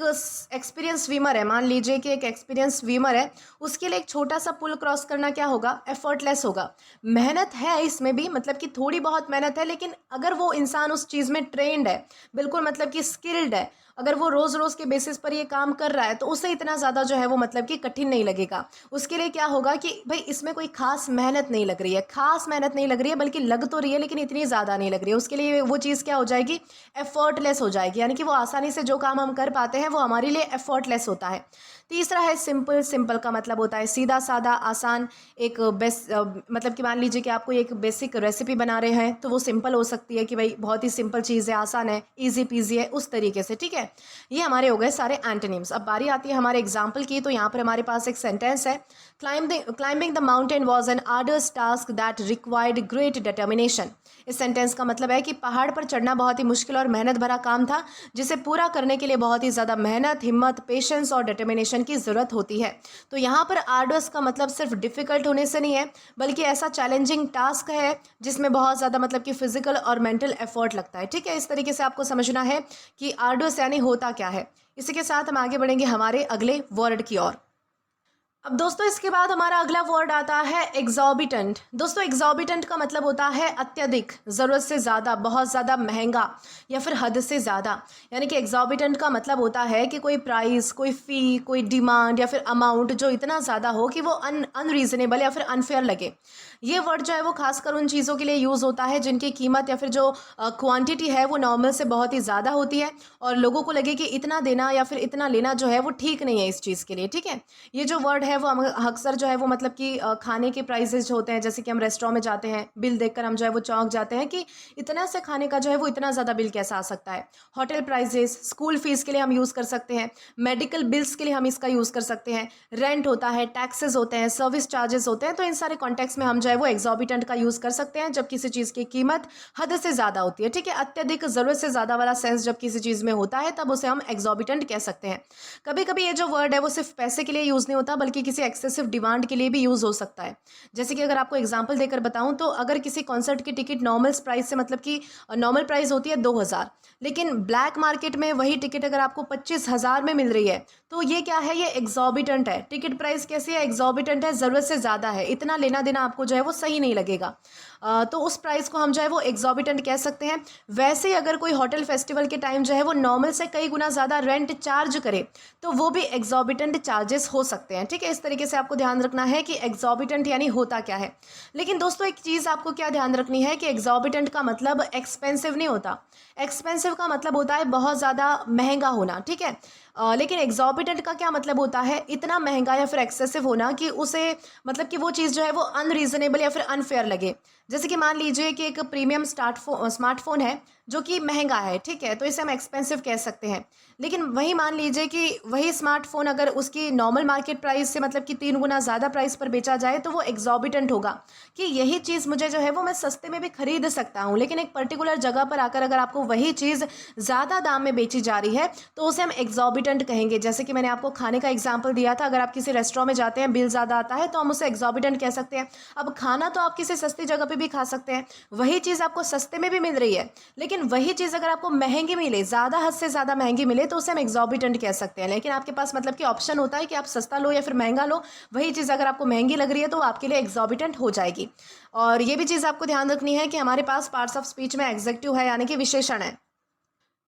एक्सपीरियंस स्विमर है, मान लीजिए कि एक एक्सपीरियंस स्विमर है, उसके लिए एक छोटा सा पुल क्रॉस करना क्या होगा? एफर्टलेस होगा। मेहनत है इसमें भी, मतलब कि थोड़ी बहुत मेहनत है, लेकिन अगर वो इंसान उस चीज़ में ट्रेंड है, बिल्कुल मतलब कि स्किल्ड है, अगर वो रोज़ रोज़ के बेसिस पर ये काम कर रहा है, तो उसे इतना ज़्यादा जो है वो मतलब कि कठिन नहीं लगेगा। उसके लिए क्या होगा कि भाई इसमें कोई खास मेहनत नहीं लग रही है, खास मेहनत नहीं लग रही है, बल्कि लग तो रही है लेकिन इतनी ज़्यादा नहीं लग रही है। उसके लिए वो चीज़ क्या हो जाएगी? एफर्टलेस हो जाएगी, यानी कि वो आसानी से जो काम हम कर पाते हैं वो हमारे लिए एफर्टलेस होता है। तीसरा है सिंपल। सिंपल का मतलब होता है सीधा साधा, आसान। एक मतलब कि मान लीजिए कि आपको एक बेसिक रेसिपी बना रहे हैं, तो वो सिंपल हो सकती है कि भाई बहुत ही सिंपल चीज़ है, आसान है, इजी पीजी है, उस तरीके से। ठीक है, ये हमारे हो गए सारे एंटोनिम्स। अब बारी आती है हमारे एग्जाम्पल की। तो यहाँ पर हमारे पास एक सेंटेंस है, climbing the mountain was an orders task that required great determination. इस सेंटेंस का मतलब है कि पहाड़ पर चढ़ना बहुत ही मुश्किल और मेहनत भरा काम था, जिसे पूरा करने के लिए बहुत ही ज़्यादा मेहनत, हिम्मत, पेशेंस और डिटर्मिनेशन की ज़रूरत होती है। तो यहाँ पर आर्डर्स का मतलब सिर्फ डिफ़िकल्ट होने से नहीं है, बल्कि ऐसा चैलेंजिंग टास्क है जिसमें बहुत ज़्यादा मतलब कि फिजिकल और मेंटल एफर्ट लगता है। ठीक है, इस तरीके से आपको समझना है कि आर्डर्स यानी होता क्या है। इसी के साथ हम आगे बढ़ेंगे हमारे अगले वर्ड की ओर। अब दोस्तों इसके बाद हमारा अगला वर्ड आता है एग्जॉर्बिटेंट। दोस्तों एग्जॉर्बिटेंट का मतलब होता है अत्यधिक, ज़रूरत से ज़्यादा, बहुत ज़्यादा महंगा या फिर हद से ज़्यादा। यानी कि एग्जॉर्बिटेंट का मतलब होता है कि कोई प्राइस, कोई फ़ी, कोई डिमांड या फिर अमाउंट जो इतना ज़्यादा हो कि वो अनरीज़नेबल या फिर अनफेयर लगे। ये वर्ड जो है वो खासकर उन चीज़ों के लिए यूज़ होता है जिनकी कीमत या फिर जो क्वांटिटी है वो नॉर्मल से बहुत ही ज़्यादा होती है, और लोगों को लगे कि इतना देना या फिर इतना लेना जो है वो ठीक नहीं है इस चीज़ के लिए। ठीक है, ये जो वर्ड है वो हम अक्सर जो है वो मतलब कि खाने के प्राइजेज होते हैं, जैसे कि हम रेस्टोरेंट में जाते हैं, बिल देखकर हम जो है वो चौंक जाते हैं कि इतना से खाने का जो है वो इतना ज़्यादा बिल कैसा आ सकता है। होटल प्राइजेस, स्कूल फीस के लिए हम यूज़ कर सकते हैं, मेडिकल बिल्स के लिए हम इसका यूज़ कर सकते हैं, रेंट होता है, टैक्सेस होते हैं, सर्विस चार्जेस होते हैं। तो इन सारे कॉन्टेक्स्ट में हम जो है वो एग्जॉर्बिटेंट का यूज़ कर सकते हैं जब किसी चीज़ की कीमत हद से ज़्यादा होती है। ठीक है, अत्यधिक, ज़रूरत से ज़्यादा वाला सेंस जब किसी चीज़ में होता है तब उसे हम एग्जॉर्बिटेंट कह सकते हैं। कभी कभी ये जो वर्ड है वो सिर्फ पैसे के लिए यूज़ नहीं होता, बल्कि किसी एक्सेसिव डिमांड के लिए भी यूज़ हो सकता है। जैसे कि अगर आपको एग्जांपल देकर बताऊं, तो अगर किसी कॉन्सर्ट की टिकट नॉर्मल प्राइस से, मतलब कि नॉर्मल प्राइस होती है 2000, लेकिन ब्लैक मार्केट में वही टिकट अगर आपको 25,000 में मिल रही है, तो ये क्या है? ये एग्जॉर्बिटेंट है। टिकट प्राइस कैसी है? एग्जॉर्बिटेंट है, ज़रूरत से ज़्यादा है, इतना लेना देना आपको जो है वो सही नहीं लगेगा। तो उस प्राइस को हम जो है वो एग्जॉर्बिटेंट कह सकते हैं। वैसे ही अगर कोई होटल फेस्टिवल के टाइम जो है वो नॉर्मल से कई गुना ज़्यादा रेंट चार्ज करे, तो वो भी एग्जॉर्बिटेंट चार्जेस हो सकते हैं। ठीक है, इस तरीके से आपको ध्यान रखना है कि एग्जॉर्बिटेंट यानी होता क्या है। लेकिन दोस्तों एक चीज़ आपको क्या ध्यान रखनी है कि एग्जॉर्बिटेंट का मतलब एक्सपेंसिव नहीं होता। एक्सपेंसिव का मतलब होता है बहुत ज़्यादा महंगा होना। ठीक है, लेकिन एग्जॉर्बिटेंट का क्या मतलब होता है? इतना महंगा या फिर एक्सेसिव होना कि उसे, मतलब कि वो चीज़ जो है वो अनरीजनेबल या फिर अनफेयर लगे। जैसे कि मान लीजिए कि एक प्रीमियम स्मार्टफोन है जो कि महंगा है, ठीक है, तो इसे हम एक्सपेंसिव कह सकते हैं। लेकिन वही मान लीजिए कि वही स्मार्टफोन अगर उसकी नॉर्मल मार्केट प्राइस से, मतलब कि 3 गुना ज़्यादा प्राइस पर बेचा जाए, तो वो एग्जॉर्बिटेंट होगा कि यही चीज़ मुझे जो है वो मैं सस्ते में भी खरीद सकता हूँ, लेकिन एक पर्टिकुलर जगह पर आकर अगर आपको वही चीज़ ज़्यादा दाम में बेची जा रही है, तो उसे हम एग्जॉर्बिटेंट कहेंगे। जैसे कि मैंने आपको खाने का एग्जाम्पल दिया था, अगर आप किसी रेस्टोरेंट में जाते हैं, बिल ज़्यादा आता है, तो हम उसे एग्जॉर्बिटेंट कह सकते हैं। अब खाना तो आप किसी सस्ती जगह पर भी खा सकते हैं, वही चीज़ आपको सस्ते में भी मिल रही है, लेकिन वही चीज़ अगर आपको महंगी मिले, ज़्यादा हद से ज़्यादा महंगी मिले, तो उसे हम एग्जॉर्बिटेंट कह सकते हैं। लेकिन आपके पास मतलब कि ऑप्शन होता है कि आप सस्ता लो या फिर महंगा लो, वही चीज़ अगर आपको महंगी लग रही है तो वो आपके लिए एग्जॉर्बिटेंट हो जाएगी। और ये भी चीज़ आपको ध्यान रखनी है कि हमारे पास पार्ट्स ऑफ स्पीच में एडजेक्टिव है, यानी कि विशेषण है।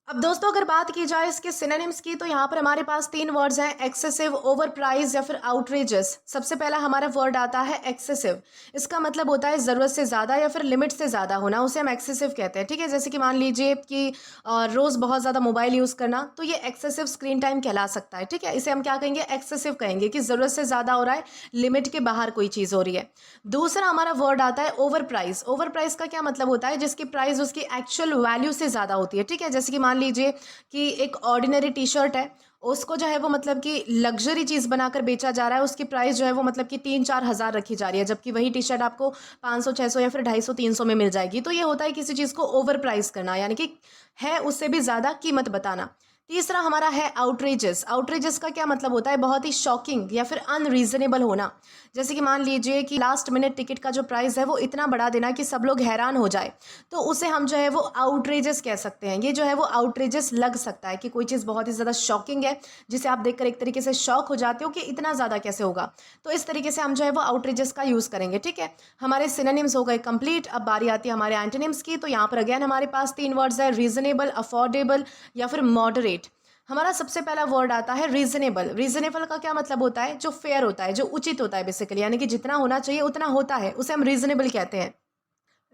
अब दोस्तों अगर बात की जाए इसके सिनोनिम्स की, तो यहाँ पर हमारे पास 3 वर्ड्स हैं, एक्सेसिव, ओवर प्राइस या फिर आउटरेजस। सबसे पहला हमारा वर्ड आता है एक्सेसिव। इसका मतलब होता है ज़रूरत से ज़्यादा या फिर लिमिट से ज़्यादा होना, उसे हम एक्सेसिव कहते हैं। ठीक है, जैसे कि मान लीजिए कि रोज़ बहुत ज़्यादा मोबाइल यूज़ करना, तो ये एक्सेसिव स्क्रीन टाइम कहला सकता है। ठीक है, इसे हम क्या कहेंगे? एक्सेसिव कहेंगे कि ज़रूरत से ज़्यादा हो रहा है, लिमिट के बाहर कोई चीज़ हो रही है। दूसरा हमारा वर्ड आता है ओवर प्राइस। ओवर प्राइस का क्या मतलब होता है? जिसकी प्राइस उसकी एक्चुअल वैल्यू से ज़्यादा होती है। ठीक है, जैसे कि मान लीजिए कि एक ऑर्डिनरी टी शर्ट है, उसको जो है वो मतलब कि लग्जरी चीज़ बनाकर बेचा जा रहा है, उसकी प्राइस जो है वो मतलब कि 3-4 हज़ार रखी जा रही है, जबकि वही टी शर्ट आपको 500-600 या फिर 250-300 में मिल जाएगी। तो ये होता है किसी चीज़ को ओवर प्राइस करना, यानी कि है उससे भी ज़्यादा कीमत बताना। तीसरा हमारा है आउटरेजेस। आउटरेजेस का क्या मतलब होता है? बहुत ही शॉकिंग या फिर अनरीजनेबल होना। जैसे कि मान लीजिए कि लास्ट मिनट टिकट का जो प्राइस है वो इतना बढ़ा देना कि सब लोग हैरान हो जाए, तो उसे हम जो है वो आउटरेजेस कह सकते हैं। ये जो है वो आउटरेजेस लग सकता है कि कोई चीज़ बहुत ही ज़्यादा शॉकिंग है, जिसे आप देखकर एक तरीके से शॉक हो जाते हो कि इतना ज़्यादा कैसे होगा। तो इस तरीके से हम जो है वो आउटरेजेस का यूज़ करेंगे। ठीक है, हमारे सिनोनिम्स हो गए कंप्लीट। अब बारी आती है हमारे एंटोनिम्स की। तो यहाँ पर अगेन हमारे पास 3 वर्ड्स है, रीजनेबल, अफोर्डेबल या फिर मॉडरेट। हमारा सबसे पहला वर्ड आता है रीजनेबल। रीजनेबल का क्या मतलब होता है? जो फेयर होता है, जो उचित होता है बेसिकली, यानी कि जितना होना चाहिए उतना होता है, उसे हम रीजनेबल कहते हैं।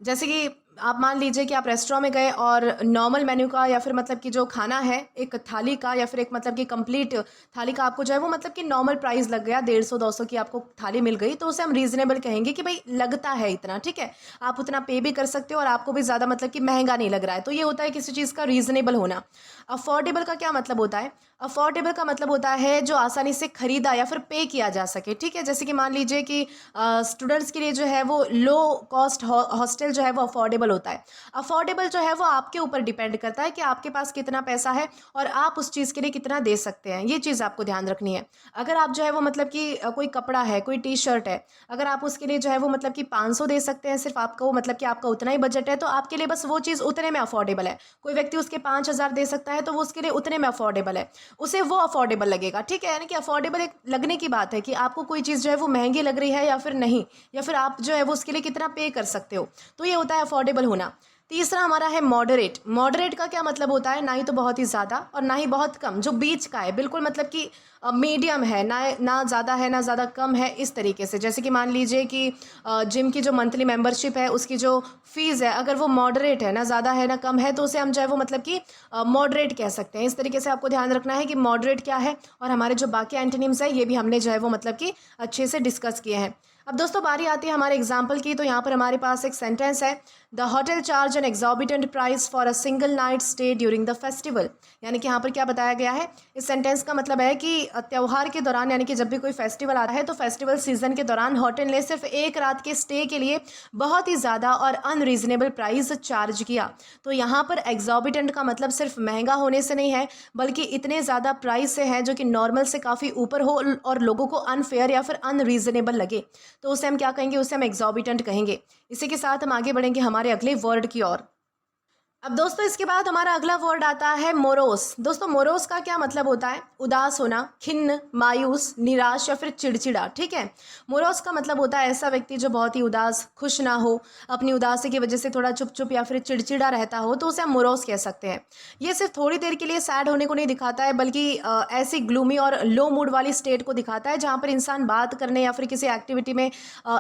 जैसे कि आप मान लीजिए कि आप रेस्टोरेंट में गए और नॉर्मल मेन्यू का या फिर मतलब कि जो खाना है एक थाली का या फिर एक मतलब कि कंप्लीट थाली का आपको जो है वो मतलब कि नॉर्मल प्राइस लग गया, 150-200 की आपको थाली मिल गई, तो उसे हम रीजनेबल कहेंगे कि भाई लगता है इतना। ठीक है, आप उतना पे भी कर सकते हो और आपको भी ज़्यादा मतलब कि महंगा नहीं लग रहा है, तो ये होता है किसी चीज़ का रीजनेबल होना। अफोर्डेबल का क्या मतलब होता है? अफोर्डेबल का मतलब होता है जो आसानी से खरीदा या फिर पे किया जा सके। ठीक है, जैसे कि मान लीजिए कि स्टूडेंट्स के लिए जो है वो लो कॉस्ट हॉस्टल जो है वो अफोर्डेबल होता है। अफोर्डेबल जो है वो आपके ऊपर डिपेंड करता है कि आपके पास कितना पैसा है और आप उस चीज़ के लिए कितना दे सकते हैं, ये चीज़ आपको ध्यान रखनी है। अगर आप जो है वो मतलब कि कोई कपड़ा है, कोई टी शर्ट है, अगर आप उसके लिए जो है वो मतलब कि 500 दे सकते हैं, सिर्फ आपका वो मतलब कि आपका उतना ही बजट है, तो आपके लिए बस वो चीज़ उतने में अफोर्डेबल है। कोई व्यक्ति उसके 5,000 दे सकता है, तो वो उसके लिए उतने में अफोर्डेबल है, उसे वो अफोर्डेबल लगेगा। ठीक है, यानी कि अफोर्डेबल एक लगने की बात है कि आपको कोई चीज़ जो है वो महंगी लग रही है या फिर नहीं, या फिर आप जो है वो उसके लिए कितना पे कर सकते हो, तो ये होता है अफोर्डेबल होना। तीसरा हमारा है मॉडरेट। मॉडरेट का क्या मतलब होता है? ना ही तो बहुत ही ज़्यादा और ना ही बहुत कम, जो बीच का है, बिल्कुल मतलब कि मीडियम है, ना ज़्यादा है ना ज़्यादा कम है, इस तरीके से। जैसे कि मान लीजिए कि जिम की जो मंथली मेंबरशिप है उसकी जो फीस है, अगर वो मॉडरेट है, ना ज़्यादा है ना कम है, तो उसे हम जो है वो मतलब कि मॉडरेट कह सकते हैं। इस तरीके से आपको ध्यान रखना है कि मॉडरेट क्या है, और हमारे जो बाकी एंटोनिम्स है ये भी हमने जो है वो मतलब कि अच्छे से डिस्कस किए हैं। अब दोस्तों बारी आती है हमारे एग्जाम्पल की। तो यहाँ पर हमारे पास एक सेंटेंस है, the hotel charge an exorbitant price for a single night stay during the festival. यानी कि यहाँ पर क्या बताया गया है? इस सेंटेंस का मतलब है कि त्यौहार के दौरान, यानी कि जब भी कोई फेस्टिवल आता है तो फेस्टिवल सीजन के दौरान होटल ने सिर्फ एक रात के स्टे के लिए बहुत ही ज़्यादा और अनरीजनेबल प्राइस चार्ज किया। तो यहाँ पर एग्जॉर्बिटेंट का मतलब सिर्फ महंगा होने से नहीं है, बल्कि इतने ज़्यादा प्राइस से है जो कि नॉर्मल से काफ़ी ऊपर हो और लोगों को अनफेयर या फिर अनरीजनेबल लगे, तो उसे हम क्या कहेंगे? उसे हम एग्जॉर्बिटेंट कहेंगे। इसी के साथ हम आगे बढ़ेंगे हमारे अगले वर्ड की ओर। अब दोस्तों इसके बाद हमारा अगला वर्ड आता है मोरोस। दोस्तों मोरोस का क्या मतलब होता है? उदास होना, खिन्न, मायूस, निराश या फिर चिड़चिड़ा। ठीक है, मोरोस का मतलब होता है ऐसा व्यक्ति जो बहुत ही उदास, खुश ना हो, अपनी उदासी की वजह से थोड़ा चुप चुप या फिर चिड़चिड़ा रहता हो, तो उसे हम मोरोस कह सकते हैं। ये सिर्फ थोड़ी देर के लिए सैड होने को नहीं दिखाता है, बल्कि ऐसी ग्लूमी और लो मूड वाली स्टेट को दिखाता है जहाँ पर इंसान बात करने या फिर किसी एक्टिविटी में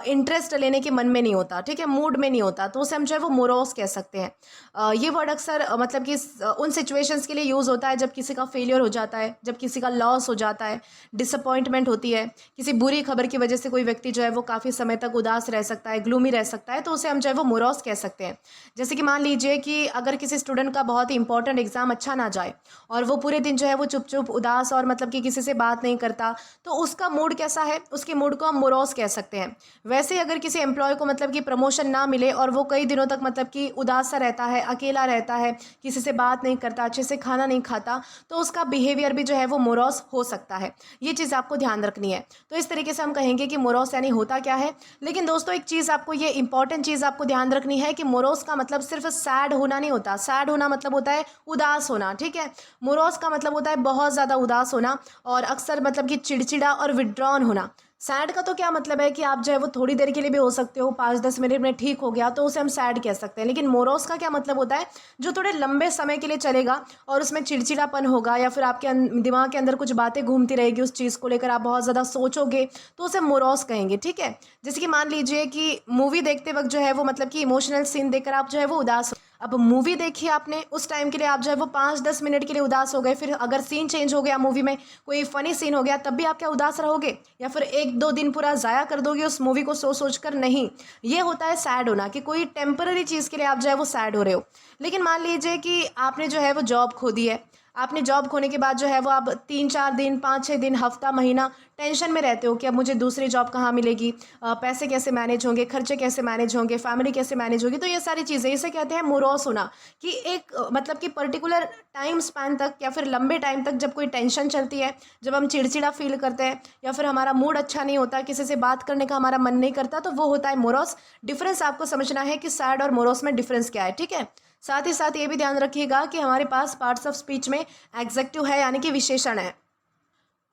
इंटरेस्ट लेने के मन में नहीं होता। ठीक है, मूड में नहीं होता, तो उसे हम जो है वो मोरोस कह सकते हैं। ये वर्ड अक्सर मतलब कि उन सिचुएशंस के लिए यूज़ होता है जब किसी का फेलियर हो जाता है, जब किसी का लॉस हो जाता है, डिसअपॉइंटमेंट होती है, किसी बुरी खबर की वजह से कोई व्यक्ति जो है वो काफ़ी समय तक उदास रह सकता है, ग्लूमी रह सकता है, तो उसे हम जो है वो मोरोस कह सकते हैं। जैसे कि मान लीजिए कि अगर किसी स्टूडेंट का बहुत ही इंपॉर्टेंट एग्जाम अच्छा ना जाए और वो पूरे दिन जो है वो चुप चुप उदास और मतलब कि किसी से बात नहीं करता, तो उसका मूड कैसा है? उसके मूड को हम मोरोस कह सकते हैं। वैसे ही अगर किसी एम्प्लॉय को मतलब कि प्रमोशन ना मिले और वो कई दिनों तक मतलब कि उदास सा रहता है, अकेला रहता है, किसी से बात नहीं करता, अच्छे से खाना नहीं खाता, तो उसका बिहेवियर भी जो है वो मोरोस हो सकता है। ये चीज़ आपको ध्यान रखनी है। तो इस तरीके से हम कहेंगे कि मोरोस यानी होता क्या है। लेकिन दोस्तों एक चीज़ आपको, ये इंपॉर्टेंट चीज़ आपको ध्यान रखनी है कि मोरोस का मतलब सिर्फ सैड होना नहीं होता। सैड होना मतलब होता है उदास होना। ठीक है, मोरोस का मतलब होता है बहुत ज़्यादा उदास होना और अक्सर मतलब कि चिड़चिड़ा और विड्रॉन होना। सैड का तो क्या मतलब है कि आप जो है वो थोड़ी देर के लिए भी हो सकते हो, 5-10 मिनट में ठीक हो गया, तो उसे हम सैड कह सकते हैं। लेकिन मोरोस का क्या मतलब होता है? जो थोड़े लंबे समय के लिए चलेगा और उसमें चिड़चिड़ापन होगा या फिर आपके दिमाग के अंदर कुछ बातें घूमती रहेगी, उस चीज़ को लेकर आप बहुत ज़्यादा सोचोगे, तो उसे मोरोस कहेंगे। ठीक है, जैसे कि मान लीजिए कि मूवी देखते वक्त जो है वो मतलब कि इमोशनल सीन देखकर आप जो है वो उदास अब मूवी देखी आपने, उस टाइम के लिए आप जो है वो 5-10 मिनट के लिए उदास हो गए, फिर अगर सीन चेंज हो गया मूवी में, कोई फ़नी सीन हो गया, तब भी आप क्या उदास रहोगे? या फिर 1-2 दिन पूरा ज़ाया कर दोगे उस मूवी को सोच कर? नहीं। ये होता है सैड होना, कि कोई टेम्पररी चीज़ के लिए आप जो है वो सैड हो रहे हो। लेकिन मान लीजिए कि आपने जो है वो जॉब खो दी है। आपने जॉब खोने के बाद जो है वो आप 3-4 दिन, 5-6 दिन, हफ्ता, महीना टेंशन में रहते हो कि अब मुझे दूसरी जॉब कहाँ मिलेगी, पैसे कैसे मैनेज होंगे, खर्चे कैसे मैनेज होंगे, फैमिली कैसे मैनेज होगी। तो ये सारी चीज़ें, इसे कहते हैं मोरॉस होना, कि एक मतलब कि पर्टिकुलर टाइम स्पैन तक या फिर लंबे टाइम तक जब कोई टेंशन चलती है, जब हम चिड़चिड़ा फील करते हैं या फिर हमारा मूड अच्छा नहीं होता, किसी से बात करने का हमारा मन नहीं करता, तो वो होता है मोरॉस। डिफरेंस आपको समझना है कि सैड और मोरॉस में डिफरेंस क्या है, ठीक है। साथ ही साथ ये भी ध्यान रखिएगा कि हमारे पास पार्ट्स ऑफ स्पीच में एग्जेक्टिव है, यानी कि विशेषण है।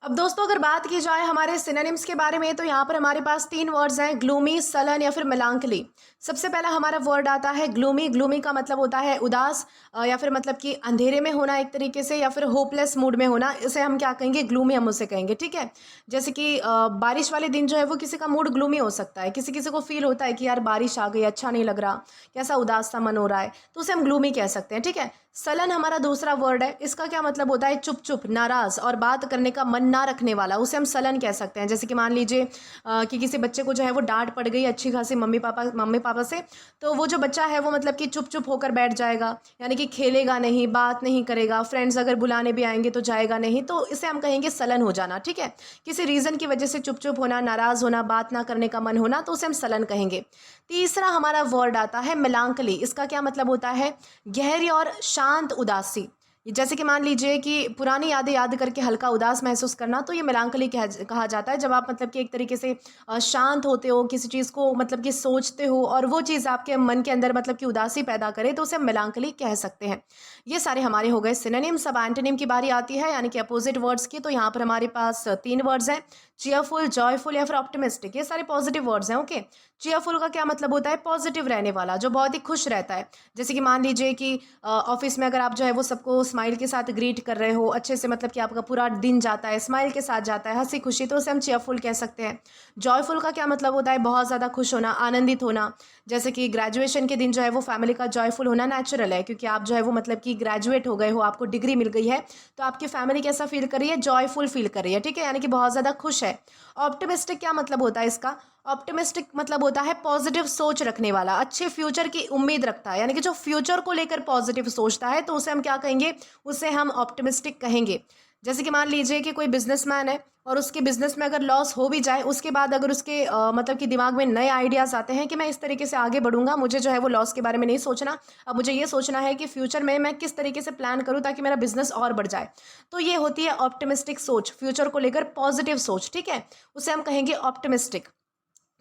अब दोस्तों अगर बात की जाए हमारे सिनोनिम्स के बारे में, तो यहाँ पर हमारे पास 3 वर्ड्स हैं, ग्लूमी, सलन या फिर मेलांकली। सबसे पहला हमारा वर्ड आता है ग्लूमी। ग्लूमी का मतलब होता है उदास, या फिर मतलब कि अंधेरे में होना एक तरीके से, या फिर होपलेस मूड में होना। इसे हम क्या कहेंगे? ग्लूमी हम उसे कहेंगे, ठीक है। जैसे कि बारिश वाले दिन जो है वो किसी का मूड ग्लूमी हो सकता है, किसी किसी को फील होता है कि यार बारिश आ गई, अच्छा नहीं लग रहा, कैसा उदास सा मन हो रहा है, तो उसे हम ग्लूमी कह सकते हैं, ठीक है। सलन हमारा दूसरा वर्ड है। इसका क्या मतलब होता है? चुप चुप, नाराज और बात करने का मन ना रखने वाला, उसे हम सलन कह सकते हैं। जैसे कि मान लीजिए कि किसी बच्चे को जो है वो डांट पड़ गई अच्छी खासी मम्मी पापा से, तो वो जो बच्चा है वो मतलब कि चुप चुप होकर बैठ जाएगा, यानी कि खेलेगा नहीं, बात नहीं करेगा, फ्रेंड्स अगर बुलाने भी आएंगे तो जाएगा नहीं, तो इसे हम कहेंगे सलन हो जाना, ठीक है। किसी रीज़न की वजह से चुप चुप होना, नाराज़ होना, बात ना करने का मन होना, तो उसे हम सलन कहेंगे। तीसरा हमारा वर्ड आता है मेलांकली। इसका क्या मतलब होता है? गहरी और शांत उदासी। जैसे कि मान लीजिए कि पुरानी यादें याद करके हल्का उदास महसूस करना, तो ये मेलांकली कहा जाता है। जब आप मतलब कि एक तरीके से शांत होते हो, किसी चीज़ को मतलब कि सोचते हो और वो चीज़ आपके मन के अंदर मतलब कि उदासी पैदा करे, तो उसे मेलांकली कह सकते हैं। ये सारे हमारे हो गए सिनोनिम्स। अब एंटोनिम की बारी आती है, यानी कि अपोजिट वर्ड्स की। तो यहाँ पर हमारे पास 3 वर्ड्स हैं, चीयरफुल, जॉयफुल या फिर ऑप्टिमिस्टिक। ये सारे पॉजिटिव वर्ड्स हैं, ओके। चीयरफुल का क्या मतलब होता है? पॉजिटिव रहने वाला, जो बहुत ही खुश रहता है। जैसे कि मान लीजिए कि ऑफिस में अगर आप जो है वो सबको स्माइल के साथ ग्रीट कर रहे हो, अच्छे से मतलब कि आपका पूरा दिन जाता है, स्माइल के साथ जाता है, हंसी खुशी, तो उसे हम चीयरफुल कह सकते हैं। जॉयफुल का क्या मतलब होता है? बहुत ज़्यादा खुश होना, आनंदित होना। जैसे कि ग्रेजुएशन के दिन जो है वो फैमिली का जॉयफुल होना नेचुरल है, क्योंकि आप जो है वो मतलब कि ग्रेजुएट हो गए हो, आपको डिग्री मिल गई है, तो आपकी फैमिली कैसा फील कर रही है? जॉयफुल फील कर रही है, ठीक है, यानी कि बहुत ज़्यादा खुश है। ऑप्टिमिस्टिक क्या मतलब होता है इसका? ऑप्टिमिस्टिक मतलब होता है पॉजिटिव सोच रखने वाला, अच्छे फ्यूचर की उम्मीद रखता है, यानी कि जो फ्यूचर को लेकर पॉजिटिव सोचता है, तो उसे हम क्या कहेंगे? उसे हम ऑप्टिमिस्टिक कहेंगे। जैसे कि मान लीजिए कि कोई बिजनेसमैन है और उसके बिजनेस में अगर लॉस हो भी जाए, उसके बाद अगर उसके मतलब कि दिमाग में नए आइडियाज़ आते हैं कि मैं इस तरीके से आगे बढ़ूंगा, मुझे जो है वो लॉस के बारे में नहीं सोचना, अब मुझे ये सोचना है कि फ्यूचर में मैं किस तरीके से प्लान करूं ताकि मेरा बिजनेस और बढ़ जाए, तो ये होती है ऑप्टिमिस्टिक सोच, फ्यूचर को लेकर पॉजिटिव सोच, ठीक है, उसे हम कहेंगे ऑप्टिमिस्टिक।